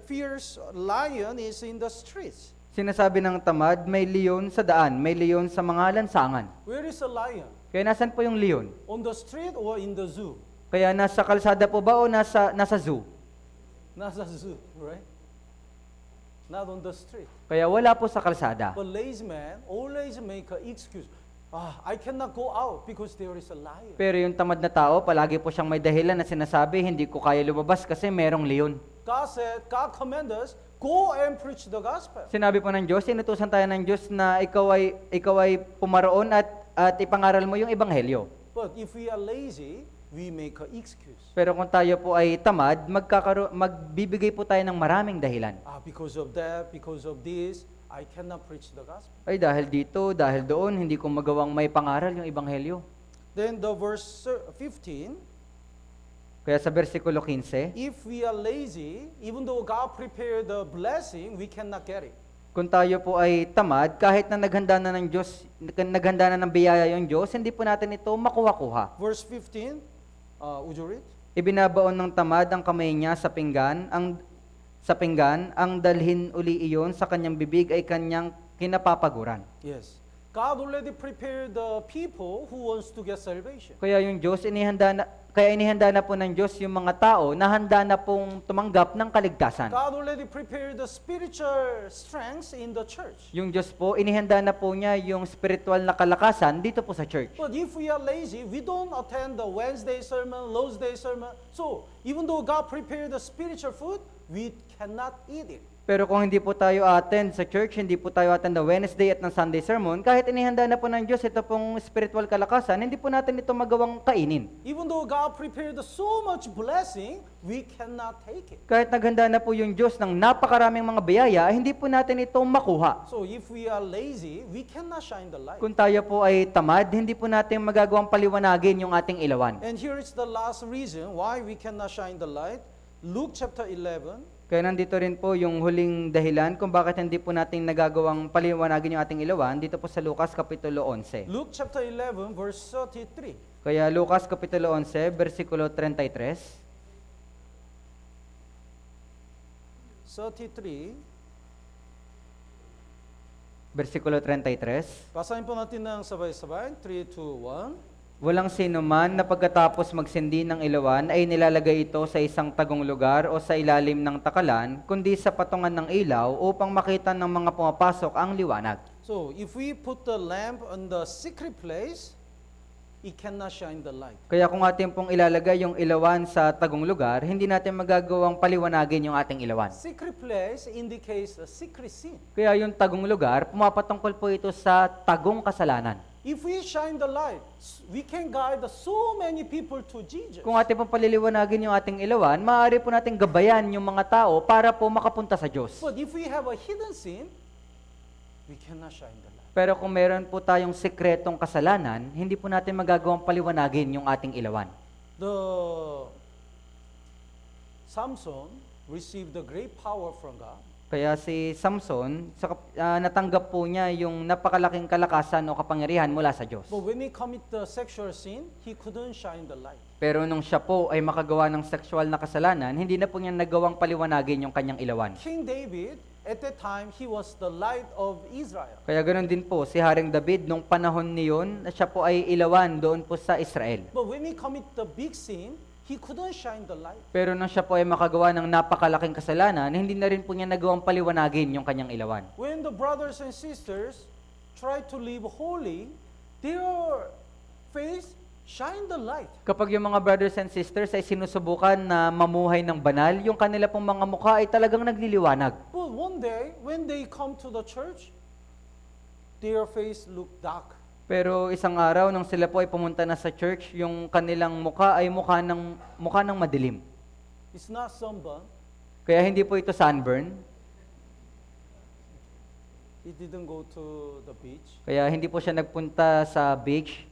Fierce lion is in the streets. Sinasabi ng tamad, may leon sa daan, may leon sa mga lansangan. Where is a lion? Kaya nasan po yung leon? On the street or in the zoo? Kaya nasa kalsada po ba o nasa zoo? Nasa zoo, right? Not on the street. Kaya wala po sa kalsada. But lazy man always make an excuse. I cannot go out because there is a lion. Pero yung tamad na tao, palagi po siyang may dahilan na sinasabi, hindi ko kaya lumabas kasi merong leon. God command us, go and preach the gospel. Sinabi po ng Diyos, inutusan tayo ng Diyos na ikaw ay pumaroon at ipangaral mo yung ebanghelyo. But if we are lazy, we make an excuse. Pero kung tayo po ay tamad, magbibigay po tayo ng maraming dahilan. Because of that, because of this, I cannot preach the gospel. Ay dahil dito, dahil doon, hindi ko magawang may pangaral yung ebanghelyo. Then the verse 15, Kaya sa versikulo 15, if we are lazy, even though God prepared the blessing, we cannot get it. kung tayo po ay tamad, kahit na naghanda na ng Diyos, naghanda na ng biyaya yung Diyos, hindi po natin ito makuha-kuha. Verse 15, would you read? Ibinabaon ng tamad ang kamay niya sa pinggan, ang dalhin uli iyon sa kanyang bibig ay kanyang kinapapaguran. Yes. God already prepared the people who wants to get salvation. Kaya yung Diyos, inihanda na po ng Diyos yung mga tao na handa na pong tumanggap ng kaligtasan. God already prepared the spiritual strengths in the church. Yung Diyos po, inihanda na po niya yung spiritual na kalakasan dito po sa church. But if we are lazy, we don't attend the Wednesday sermon, Thursday sermon. So, even though God prepared the spiritual food, we cannot eat it. Pero kung hindi po tayo attend sa church, hindi po tayo attend na Wednesday at ng Sunday sermon, kahit inihanda na po ng Diyos ito pong spiritual kalakasan, hindi po natin ito magawang kainin. Even though God prepared so much blessing, we cannot take it. Kahit naghanda na po yung Diyos ng napakaraming mga biyaya, hindi po natin ito makuha. So if we are lazy, we cannot shine the light. Kung tayo po ay tamad, hindi po natin magagawang paliwanagin yung ating ilawan. And here is the last reason why we cannot shine the light. Luke chapter 11. Kaya nandito rin po yung huling dahilan kung bakit hindi po natin nagagawang paliwanagin yung ating ilawan dito po sa Lucas Kapitulo 11. Luke chapter 11 verse 33. Kaya Lucas Kapitulo 11, versikulo 33. 33. Versikulo 33. Basahin po natin ng sabay-sabay. 3, 2, 1. Walang sino man na pagkatapos magsindi ng ilawan ay nilalagay ito sa isang tagong lugar o sa ilalim ng takalan, kundi sa patungan ng ilaw upang makita ng mga pumapasok ang liwanag. So, if we put the lamp on the secret place, it cannot shine the light. Kaya kung atin pong ilalagay yung ilawan sa tagong lugar, hindi natin magagawang paliwanagin yung ating ilawan. Secret place indicates a secret sin. Kaya yung tagong lugar, pumapatungkol po ito sa tagong kasalanan. If we shine the light, we can guide so many people to Jesus. Kung atin pong paliliwanagin yung ating ilawan, maaari po natin gabayan yung mga tao para po makapunta sa Diyos. But if we have a hidden sin, we cannot shine the light. Pero kung meron po tayong sekretong kasalanan, hindi po natin magagawang paliwanagin yung ating ilawan. The Samson received the great power from God. Kaya si Samson, natanggap po niya yung napakalaking kalakasan o kapangyarihan mula sa Diyos. But when he commit the sexual sin, he couldn't shine the light. Pero nung siya po ay makagawa ng sexual na kasalanan, hindi na po niya nagawang paliwanagin yung kanyang ilawan. King David, at that time, he was the light of Israel. Kaya ganoon din po si Haring David nung panahon niyon, siya po ay ilawan doon po sa Israel. But when he commit the big sin, he couldn't shine the light. Pero nung siya po ay makagawa ng napakalaking kasalanan, hindi na rin po niya nagawang paliwanagin yung kanyang ilawan. When the brothers and sisters try to live holy, their face shine the light. Kapag yung mga brothers and sisters ay sinusubukan na mamuhay ng banal, yung kanila pong mga mukha ay talagang nagliliwanag. But one day, when they come to the church, their face look dark. Pero isang araw nang sila po ay pumunta na sa church, yung kanilang mukha ay mukha ng madilim. It's not sunburn. Kaya hindi po ito sunburn, He didn't go to the beach. kaya hindi po siya nagpunta sa beach.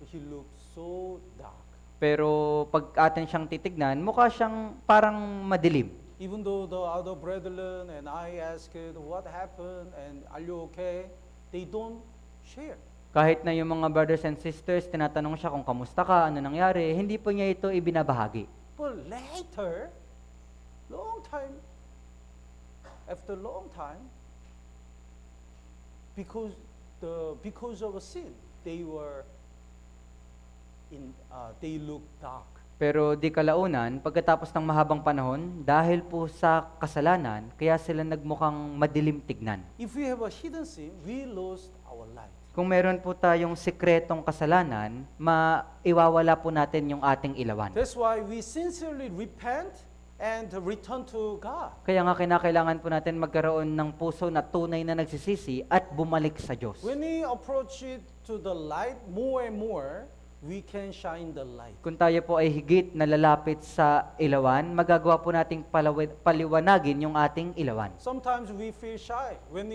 He looked so dark. Pero pag atin siyang titignan, mukha siyang parang madilim. Even though the other brethren and I asked what happened and are you okay, they don't share. Kahit na yung mga brothers and sisters, tinatanong siya kung kamusta ka, ano nangyari, hindi po niya ito ibinabahagi. But later, after long time, because of a sin, they look dark. Pero di kalaunan, pagkatapos ng mahabang panahon, dahil po sa kasalanan, kaya sila nagmukhang madilim tignan. If we have a hidden sin, we lost our light. Kung meron po tayong sikretong kasalanan, maiwawala po natin yung ating ilawan. That's why we sincerely repent and return to God. Kaya nga kinakailangan po natin magkaroon ng puso na tunay na nagsisisi at bumalik sa Diyos. When we approach it to the light more and more, we can shine the light. Kung tayo po ay higit na lalapit sa ilawan, magagawa po nating paliwanagin yung ating ilawan. Sometimes we feel shy when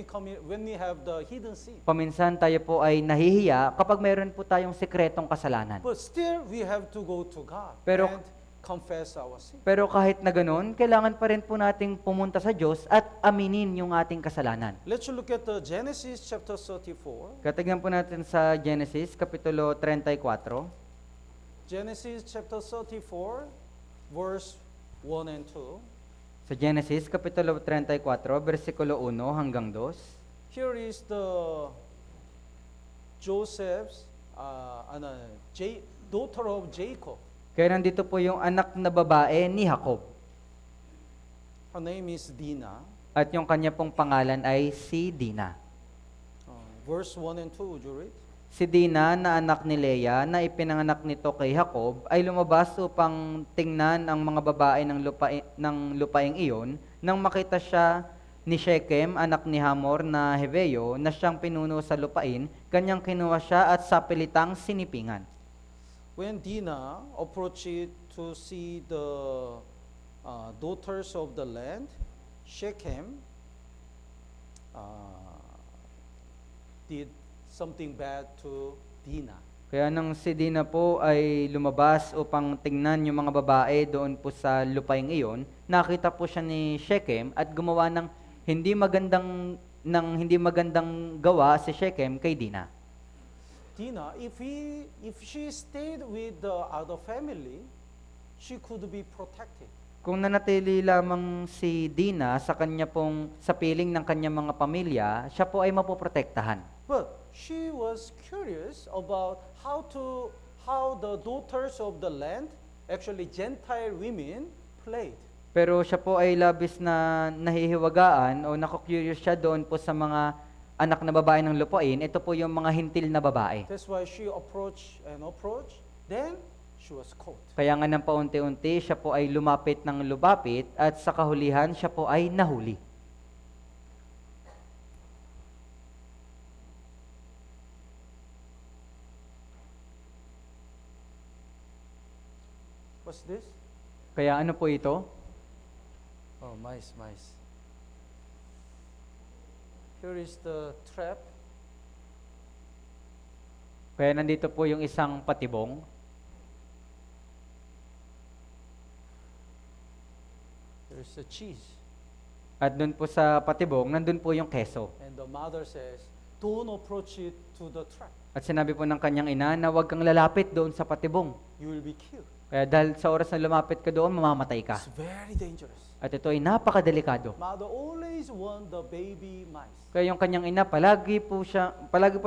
we have the hidden sin. Paminsan tayo po ay nahihiya kapag meron po tayong sikretong kasalanan. But still, we have to go to God Pero- and confess our sin. Pero kahit na ganun, kailangan pa rin po nating pumunta sa Diyos at aminin yung ating kasalanan. Let's look at the Genesis chapter 34. Katignan po natin sa Genesis, Kapitulo 34. Genesis chapter 34, verse 1 and 2. Sa Genesis, Kapitulo 34, versikulo 1 hanggang 2. Here is the Joseph's daughter of Jacob. Kaya nandito po yung anak na babae ni Jacob. Her name is Dinah. At yung kanya pong pangalan ay si Dina. Verse 1 and 2, would you read? Si Dina na anak ni Leah na ipinanganak nito kay Jacob ay lumabas upang tingnan ang mga babae ng lupaing iyon nang makita siya ni Shechem, anak ni Hamor na Heveo, na siyang pinuno sa lupain, kanyang kinuha siya at sa pilitang sinipingan. When Dinah approached to see the daughters of the land, Shechem did something bad to Dinah. Kaya nang si Dina po ay lumabas upang tingnan yung mga babae doon po sa lupaing iyon, nakita po siya ni Shechem at gumawa ng hindi magandang gawa si Shechem kay Dina. Dinah, if she stayed with the other family, she could be protected. Kung nanatili lamang si Dina sa piling ng kanyang mga pamilya, siya po ay mapoprotektahan. But she was curious about how the daughters of the land, actually Gentile women, played. Pero siya po ay labis na nahihiwagaan o naku-curious siya doon po sa mga anak na babae ng lupain. Ito po yung mga hintil na babae. That's why she approached, then she was caught. Kaya nga nang paunti-unti, siya po ay lumapit ng lubapit at sa kahulihan, siya po ay nahuli. What's this? Kaya ano po ito? Oh, mice. Here is the trap. Kaya nandito po yung isang patibong. There's the cheese. At doon po sa patibong, nandun po yung keso. And the mother says, don't approach it to the trap. At sinabi po ng kanyang ina na huwag kang lalapit doon sa patibong. You will be killed. Kaya dahil sa oras na lumapit ka doon, mamamatay ka. It's very dangerous. At ito ay napakadelikado. Mother always want the baby mice. Kaya yung kanyang ina, palagi po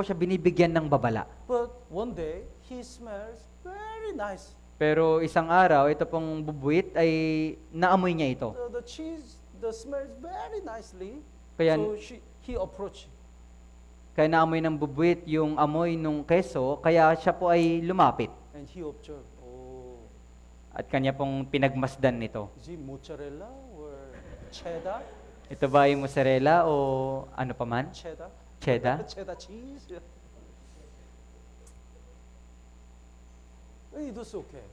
siya binibigyan ng babala. But one day, he smells very nice. Pero isang araw, ito pong bubuwit ay naamoy niya ito. The cheese, the smells very nicely. Kaya- So he approached. Kaya naamoy ng bubuwit yung amoy nung keso, kaya siya po ay lumapit. And he observed, oh, At kanya pong pinagmasdan nito. is it mozzarella or cheddar? Ito ba ay mozzarella o ano pa man? Cheddar? Cheddar? Cheddar cheese? It was okay.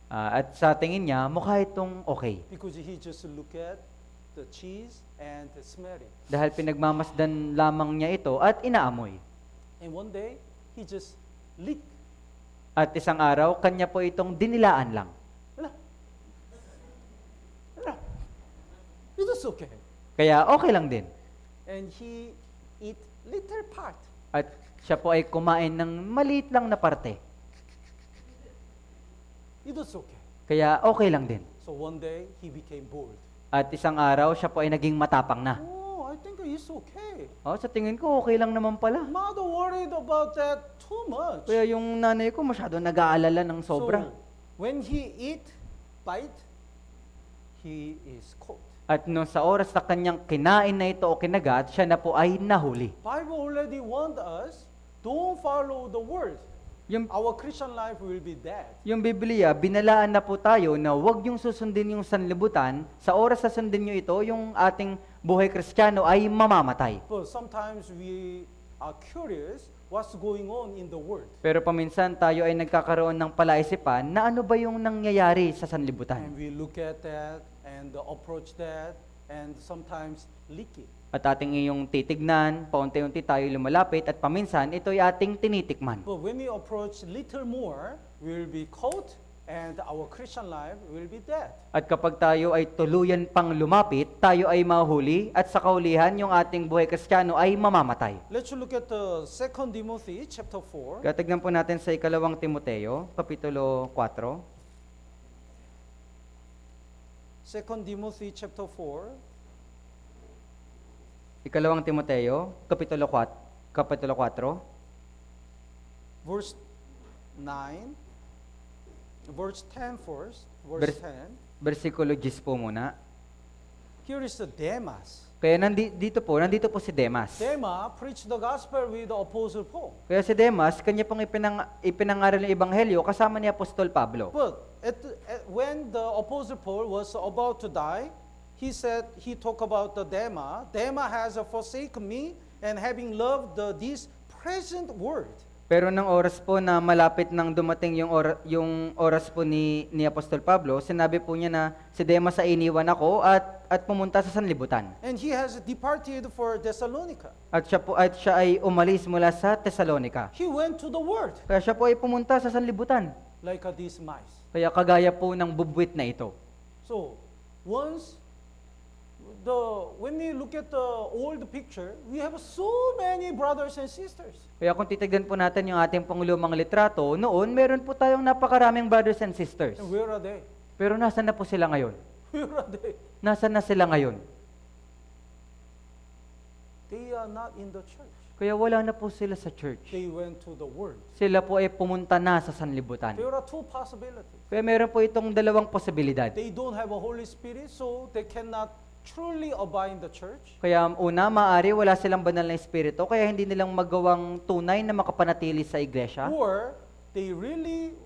At sa tingin niya, mukha itong okay. Because he just look at the cheese and smell it. Dahil pinagmamasdan lamang niya ito at inaamoy. And one day, he just lick. At isang araw, kanya po itong dinilaan lang. Wala. Wala. It was okay. Kaya okay lang din. And he eat little part. At siya po ay kumain ng maliit lang na parte. It was okay. Kaya okay lang din. So one day, he became bold. At isang araw, siya po ay naging matapang na. Oh, I think it's okay. Sa tingin ko, okay lang naman pala. Mother worried about that too much. Kaya yung nanay ko masyado nag-aalala ng sobra. So, when he bite, he is caught. At no sa oras na kanyang kinain na ito o kinagat, siya na po ay nahuli. Bible already warned us, don't follow the word. Yung, Our Christian life will be dead. yung Biblia, binalaan na po tayo na huwag yung susundin yung sanlibutan. Sa oras na sundin nyo ito, yung ating buhay Kristiyano ay mamamatay. But sometimes we are curious what's going on in the world. Pero paminsan tayo ay nagkakaroon ng palaisipan na ano ba yung nangyayari sa sanlibutan. And we look at that and approach that and sometimes leak it. At ating iyong titignan, paunti-unti tayo lumalapit at paminsan ito ay ating tinitikman. But when we approach little more, we will be caught and our Christian life will be dead. At kapag tayo ay tuluyan pang lumapit, tayo ay mahuli at sa kaulihan yung ating buhay Kristiyano ay mamamatay. Let's look at the 2 Timothy chapter 4. Kaya tignan po natin sa ikalawang Timoteo, kapitulo 4. 2 Timothy chapter 4. Ikalawang Timoteo, kapitulo 4. Verse 9, verse 10 first, Vers- verse 10. Versikulo 10 po muna. Here is the Demas. Kaya nandito po si Demas. Demas preached the gospel with the apostle Paul. Kaya si Demas, kanya pong ipinangaral ng Ebanghelyo kasama ni Apostol Pablo. But when the apostle Paul was about to die, he talked about the Demas. Demas has forsaken me and having loved this present world. Pero nang oras po na malapit nang dumating yung oras po ni Apostol Pablo, sinabi po niya na si Demas ay iniwan ako at pumunta sa sanlibutan. And he has departed for Thessalonica. At siya ay umalis mula sa Thessalonica. He went to the world Kaya siya po ay pumunta sa sanlibutan. like these mice. Kaya kagaya po ng bubwit na ito. So when we look at the old picture, we have so many brothers and sisters. Kaya kung titignan po natin yung ating lumang litrato, noon meron po tayong napakaraming brothers and sisters. And where are they? Pero nasan na po sila ngayon? Where are they? Nasan na sila ngayon? They are not in the church. Kaya wala na po sila sa church. They went to the world. Sila po ay pumunta na sa sanlibutan. There are two possibilities. Kaya meron po itong dalawang posibilidad. They don't have a Holy Spirit, so they cannot truly abide in the church. Kaya una, maaari wala silang banal na espiritu, kaya hindi nilang magawang tunay na makapanatili sa iglesia. Or they really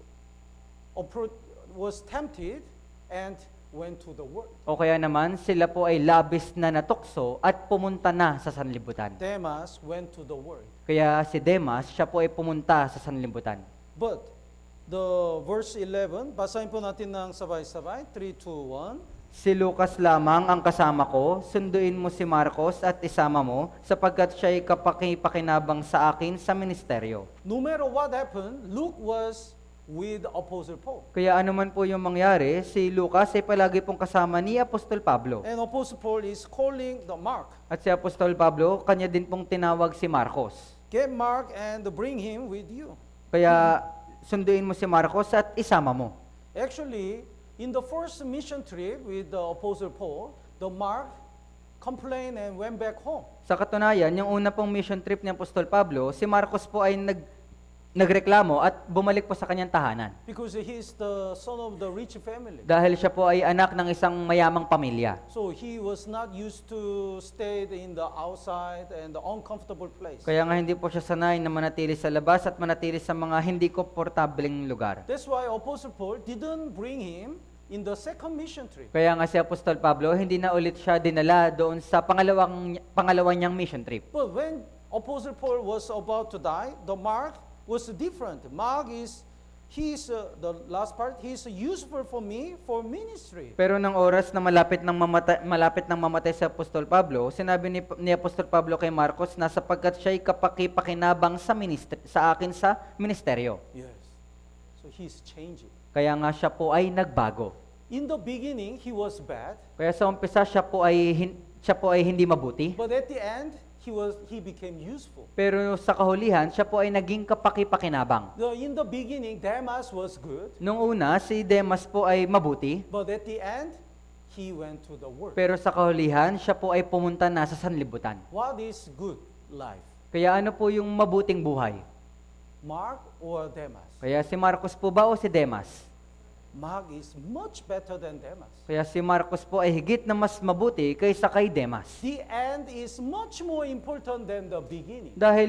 was tempted and went to the world. O kaya naman, sila po ay labis na natukso at pumunta na sa sanlibutan. Demas went to the world. Kaya si Demas, siya po ay pumunta sa sanlibutan. But the verse 11, basahin po natin ng sabay-sabay, 3, 2, 1. Si Lucas lamang ang kasama ko, sunduin mo si Marcos at isama mo, sapagkat siya ay kapakipakinabang sa akin sa ministeryo. No matter what happened, Luke was with Apostle Paul. Kaya anuman po yung mangyari, si Lucas ay palagi pong kasama ni Apostol Pablo. And Apostle Paul is calling the Mark. At si Apostol Pablo, kanya din pong tinawag si Marcos. Get Mark and bring him with you. Kaya sunduin mo si Marcos at isama mo. Actually, in the first mission trip with the Apostle Paul, the Mark complained and went back home. Sa katunayan, yung una pong mission trip ni Apostol Pablo, si Marcos po ay nagreklamo at bumalik po sa kanyang tahanan. Because he is the son of the rich family. Dahil siya po ay anak ng isang mayamang pamilya. So he was not used to stay in the outside and the uncomfortable place. Kaya nga hindi po siya sanay na manatili sa labas at manatili sa mga hindi komportableng lugar. That's why Apostle Paul didn't bring him in the second mission trip. Kaya nga si Apostol Pablo, hindi na ulit siya dinala doon sa pangalawang niyang mission trip. But when Apostle Paul was about to die, the Mark was different. Mark is, the last part, he's useful for me for ministry. Pero nang oras na malapit nang mamatay si Apostol Pablo, sinabi ni Apostol Pablo kay Marcos na sapagkat siya'y kapakipakinabang sa akin sa ministeryo. Yes. So he's changing. Kaya nga siya po ay nagbago. In the beginning, he was bad, Kaya sa umpisa siya po ay hindi mabuti. but at the end, he became useful. Pero sa kahulihan, siya po ay naging kapakipakinabang. In the beginning, Demas was good, Nung una, si Demas po ay mabuti, but at the end, he went to the world. pero sa kahulihan, siya po ay pumunta na sa sanlibutan. What is good life? Kaya ano po yung mabuting buhay? Mark or Demas? Kaya si Marcos po ba o si Demas? Mark is much better than Demas. Kaya si Marcos po ay higit na mas mabuti kaysa kay Demas. The end is much more important than the beginning. Dahil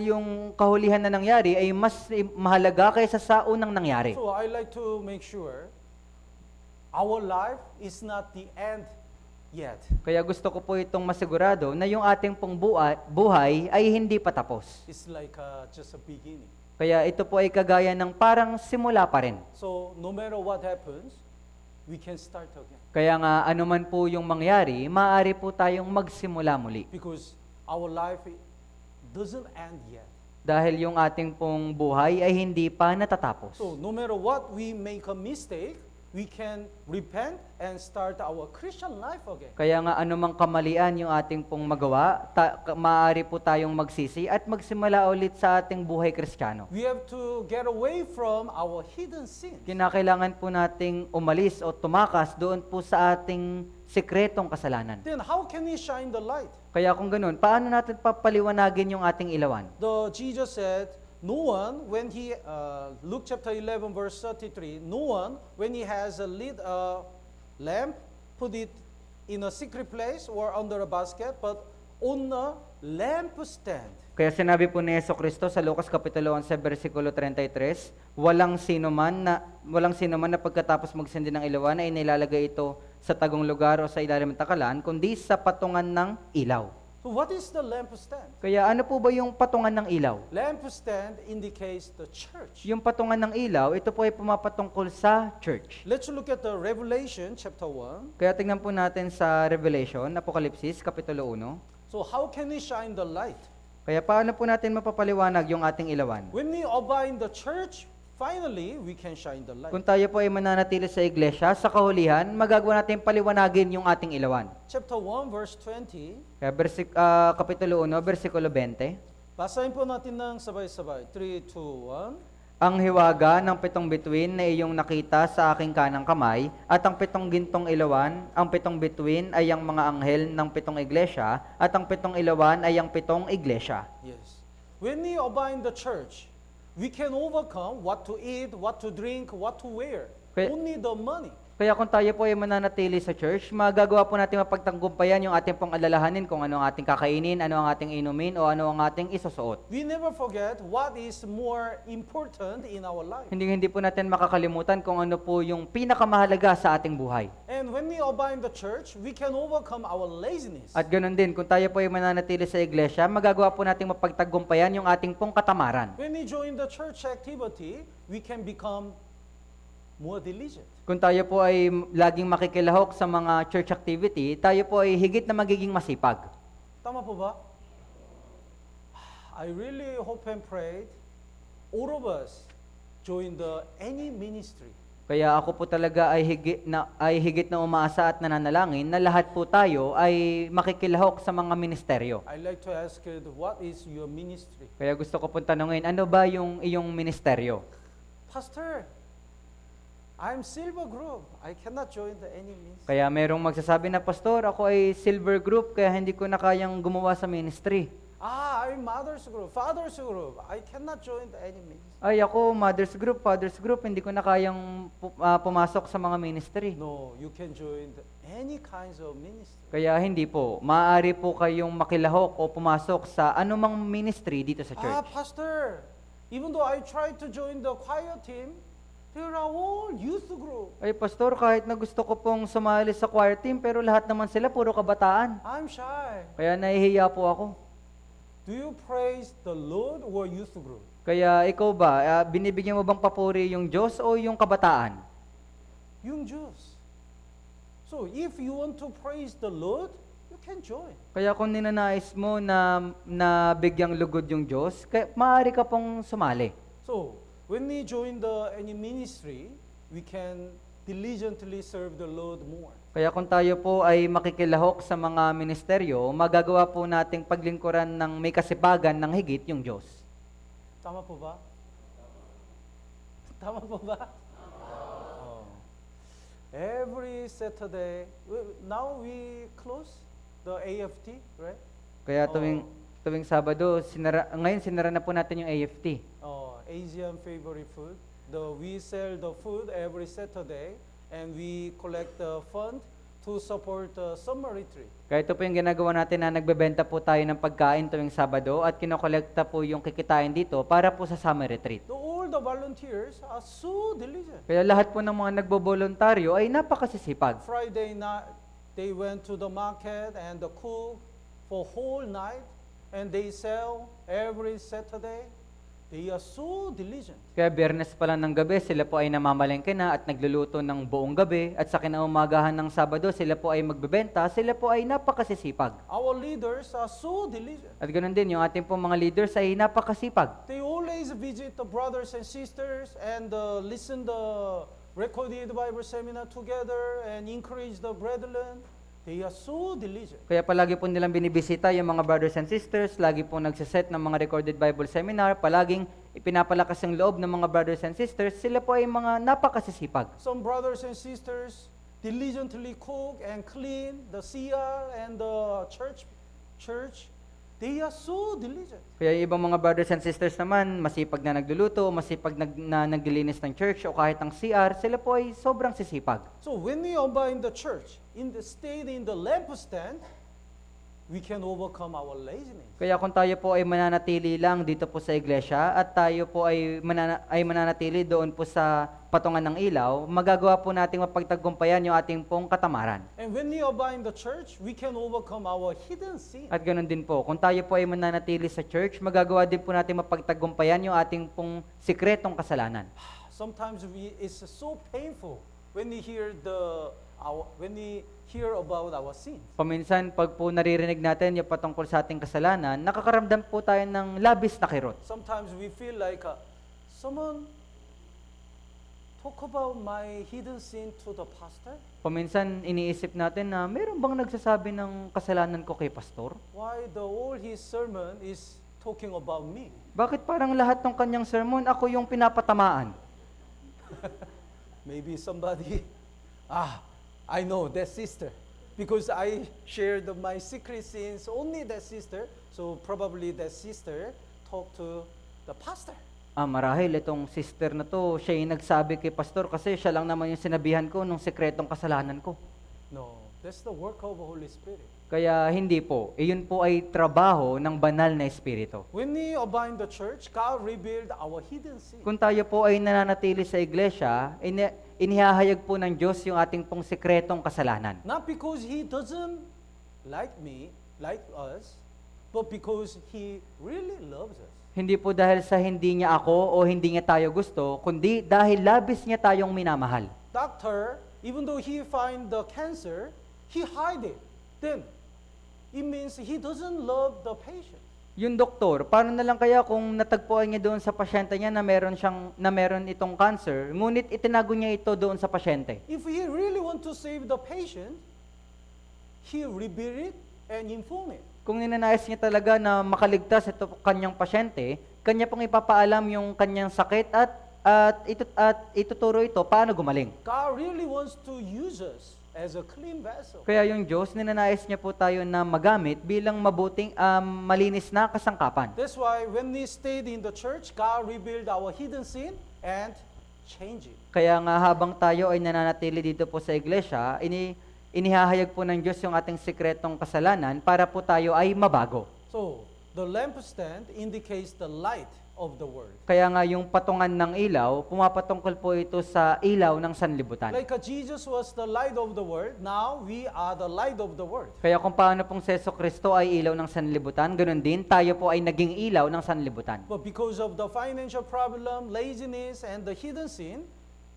yung kahulihan na nangyari ay mas mahalaga kaysa sa unang nangyari. So I like to make sure our life is not the end yet. Kaya gusto ko po itong masigurado na yung ating pong buhay ay hindi pa tapos. It's like just a beginning. Kaya ito po ay kagaya ng parang simula pa rin. So no matter what happens, we can start again. Kaya nga anuman po yung mangyari, maaari po tayong magsimula muli. Because our life doesn't end yet. Dahil yung ating pong buhay ay hindi pa natatapos. So no matter what we make a mistake, we can repent and start our Christian life again. Kaya nga anumang kamalian yung ating pong magawa, maaari po tayong magsisi at magsimula ulit sa ating buhay Kristiyano. We have to get away from our hidden sins. Kinakailangan po nating umalis o tumakas doon po sa ating sikretong kasalanan. Then how can we shine the light? Kaya kung ganun, paano natin papaliwanagin yung ating ilawan? Jesus said, no one, when he, Luke chapter 11, verse 33, no one, when he has lit a lamp, put it in a secret place or under a basket, but on a lampstand. Kaya sinabi po ni Jesucristo sa Lucas Kapitulo 11, versikulo 33, walang sino man na pagkatapos magsindi ng ilawan ay nilalagay ito sa tagong lugar o sa ilalim ng takalan, kundi sa patungan ng ilaw. So what is the lampstand? Kaya ano po ba yung patungan ng ilaw? Lampstand indicates the church. Yung patungan ng ilaw, ito po ay pumapatungkol sa church. Let's look at the Revelation chapter 1. Kaya tingnan po natin sa Revelation, Apokalipsis, Kapitulo 1. So how can we shine the light? Kaya paano po natin mapapaliwanag yung ating ilawan? When we abide in the church, finally, we can shine the light. Kung tayo po ay mananatili sa iglesia, sa kahulihan, magagawa natin paliwanagin yung ating ilawan. Chapter 1, verse 20. Kaya Kapitulo 1, versikulo 20. Basahin po natin ng sabay-sabay. 3, 2, 1. Ang hiwaga ng 7 bituin na iyong nakita sa aking kanang kamay, at ang 7 gintong ilawan, ang 7 bituin ay ang mga anghel ng 7 iglesia, at ang 7 ilawan ay ang 7 iglesia. Yes. When we abide in the church, we can overcome what to eat, what to drink, what to wear. Only the money. Kaya kung tayo po ay mananatili sa church, magagawa po natin mapagtanggumpayan yung ating pong alalahanin kung ano ang ating kakainin, ano ang ating inumin, o ano ang ating isusuot. We never forget what is more important in our life. Hindi po natin makakalimutan kung ano po yung pinakamahalaga sa ating buhay. And when we abide in the church, we can overcome our laziness. At ganoon din, kung tayo po ay mananatili sa iglesia, magagawa po natin mapagtagumpayan yung ating pong katamaran. When we join the church activity, we can become more diligent. Kung tayo po ay laging makikilahok sa mga church activity, tayo po ay higit na magiging masipag. Tama po ba? I really hope and pray all of us join any ministry. Kaya ako po talaga ay higit na umaasa at nananalangin na lahat po tayo ay makikilahok sa mga ministeryo. I'd like to ask what is your ministry? Kaya gusto ko po tanungin, ano ba yung iyong ministeryo? Pastor, I'm Silver Group. I cannot join any ministry. Kaya merong magsasabi na, Pastor, ako ay silver group kaya hindi ko na kayang gumawa sa ministry. I'm Mother's Group, Father's Group. I cannot join any ministry. Ay ako, mother's group, father's group, hindi ko na kayang pumasok sa mga ministry. No, you can join any kinds of ministry. Kaya hindi po, maaari po kayong makilahok o pumasok sa anumang ministry dito sa church. Pastor, even though I tried to join the choir team, there are all youth group. Ay Pastor, kahit na gusto ko pong sumali sa choir team, pero lahat naman sila puro kabataan. I'm shy. Kaya nahihiya po ako. Do you praise the Lord or youth group? Kaya ikaw ba, binibigyan mo bang papuri yung Diyos o yung kabataan? Yung Diyos. So if you want to praise the Lord, you can join. Kaya kung ninanais mo na bigyang lugod yung Diyos, maaari ka pong sumali. So when we join any ministry, we can diligently serve the Lord more. Kaya kung tayo po ay makikilahok sa mga ministeryo, magagawa po nating paglingkuran ng may kasipagan ng higit yung Diyos. Tama po ba? Tama po ba? Oh. Every Saturday, now we close the AFT, right? Kaya tuwing Sabado, ngayon sinara na po natin yung AFT. Asian favorite food. We sell the food every Saturday and we collect the fund to support summer retreat. Kaya ito po yung ginagawa natin na nagbebenta po tayo ng pagkain tuwing Sabado at kinokolekta po yung kikitain dito para po sa summer retreat. All the volunteers are so diligent. Kaya lahat po ng mga nagbobolontaryo ay napakasisipag. Friday night, they went to the market and cook for whole night and they sell every Saturday. They are so diligent. Kaya Biyernes pa lang ng gabi, sila po ay namamalengke na at nagluluto ng buong gabi at sa kinaumagahan ng Sabado, sila po ay magbebenta, sila po ay napakasisipag. Our leaders are so diligent. At ganoon din, yung ating pong mga leaders ay napakasipag. They always visit the brothers and sisters and listen the recorded Bible seminar together and encourage the brethren. They are so diligent. Kaya palagi po nilang binibisita yung mga brothers and sisters, lagi po nagsiset ng mga recorded Bible seminar, palaging ipinapalakas ang loob ng mga brothers and sisters, sila po ay mga napakasisipag. Some brothers and sisters diligently cook and clean the CR and the church. They are so diligent. Kaya yung ibang mga brothers and sisters naman, masipag na nagluluto, masipag na naglilinis ng church o kahit ng CR, sila po ay sobrang sisipag. So when we are in the church, stayed in the lampstand, we can overcome our laziness. Kaya kung tayo po ay mananatili lang dito po sa iglesia at tayo po ay mananatili doon po sa patungan ng ilaw, magagawa po nating mapagtagumpayan yung ating pong katamaran. And when we are in the church, we can overcome our hidden sin. At ganoon din po, kung tayo po ay mananatili sa church, magagawa din po nating mapagtagumpayan yung ating pong sikretong kasalanan. Sometimes it's so painful when we hear about our sins. Paminsan, pag po naririnig natin yung patungkol sa ating kasalanan, nakakaramdam po tayo ng labis na kirot. Sometimes we feel like someone talk about my hidden sin to the pastor. Paminsan, iniisip natin na meron bang nagsasabi ng kasalanan ko kay pastor? Why all his sermon is talking about me? Bakit parang lahat ng kanyang sermon, ako yung pinapatamaan? Maybe somebody, I know that sister. Because I shared my secret sins, only that sister. So probably that sister talked to the pastor. Marahil itong sister na to, siya yung nagsabi kay pastor kasi siya lang naman yung sinabihan ko nung sekretong kasalanan ko. No, that's the work of the Holy Spirit. Kaya hindi po. Iyon po ay trabaho ng banal na espiritu. When we abide in the church, God revealed our hidden sin. Kung tayo po ay nananatili sa iglesia, inihahayag po ng Diyos yung ating pong sekretong kasalanan. Not because He doesn't like me, like us, but because He really loves us. Hindi po dahil sa hindi niya ako o hindi niya tayo gusto, kundi dahil labis niya tayong minamahal. Doctor, even though he find the cancer, he hide it. Then, it means he doesn't love the patient. Yung doktor, paano na lang kaya kung natagpuan niya doon sa pasyente niya na meron itong cancer, ngunit itinago niya ito doon sa pasyente? If he really want to save the patient, he reveal it and inform it. Kung ninanais niya talaga na makaligtas ito kanyang pasyente, kanya pong ipapaalam yung kanyang sakit at ituturo ito paano gumaling. God really wants to use us as a clean vessel. Kaya yung Diyos, ninanais niya po tayo na magamit bilang malinis na kasangkapan. That's why when we stayed in the church, God revealed our hidden sin and changed it. Kaya nga habang tayo ay nananatili dito po sa iglesia, inihahayag po ng Diyos yung ating sikretong kasalanan para po tayo ay mabago. So, the lampstand indicates the light of the word. Kaya nga yung patungan ng ilaw, pumapatungkol po ito sa ilaw ng sanlibutan. Like Jesus was the light of the world, now we are the light of the world. Kaya kung paano pong si Jesucristo ay ilaw ng sanlibutan, ganun din tayo po ay naging ilaw ng sanlibutan. But because of the financial problem, laziness, and the hidden sin,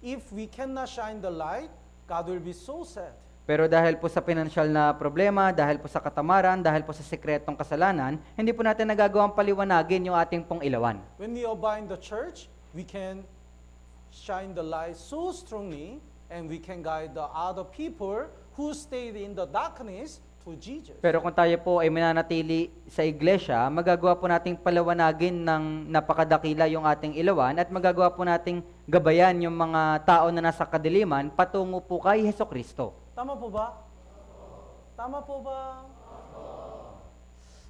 if we cannot shine the light, God will be so sad. Pero dahil po sa pinansyal na problema, dahil po sa katamaran, dahil po sa sikretong kasalanan, hindi po natin nagagawang paliwanagin yung ating pong ilawan. When we abide in the church, we can shine the light so strongly, and we can guide the other people who stayed in the darkness to Jesus. Pero kung tayo po ay mananatili sa iglesia, magagawa po nating paliwanagin ng napakadakila yung ating ilawan at magagawa po nating gabayan yung mga tao na nasa kadiliman patungo po kay Hesukristo. Tama po ba? Tama po ba?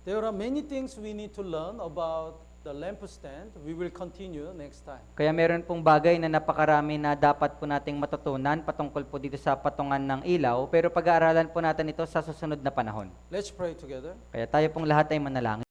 There are many things we need to learn about the lampstand. We will continue next time. Kaya meron pong bagay na napakarami na dapat po nating matutunan patungkol po dito sa patungan ng ilaw, pero pag-aaralan po natin ito sa susunod na panahon. Let's pray together. Kaya tayo pong lahat ay manalangin.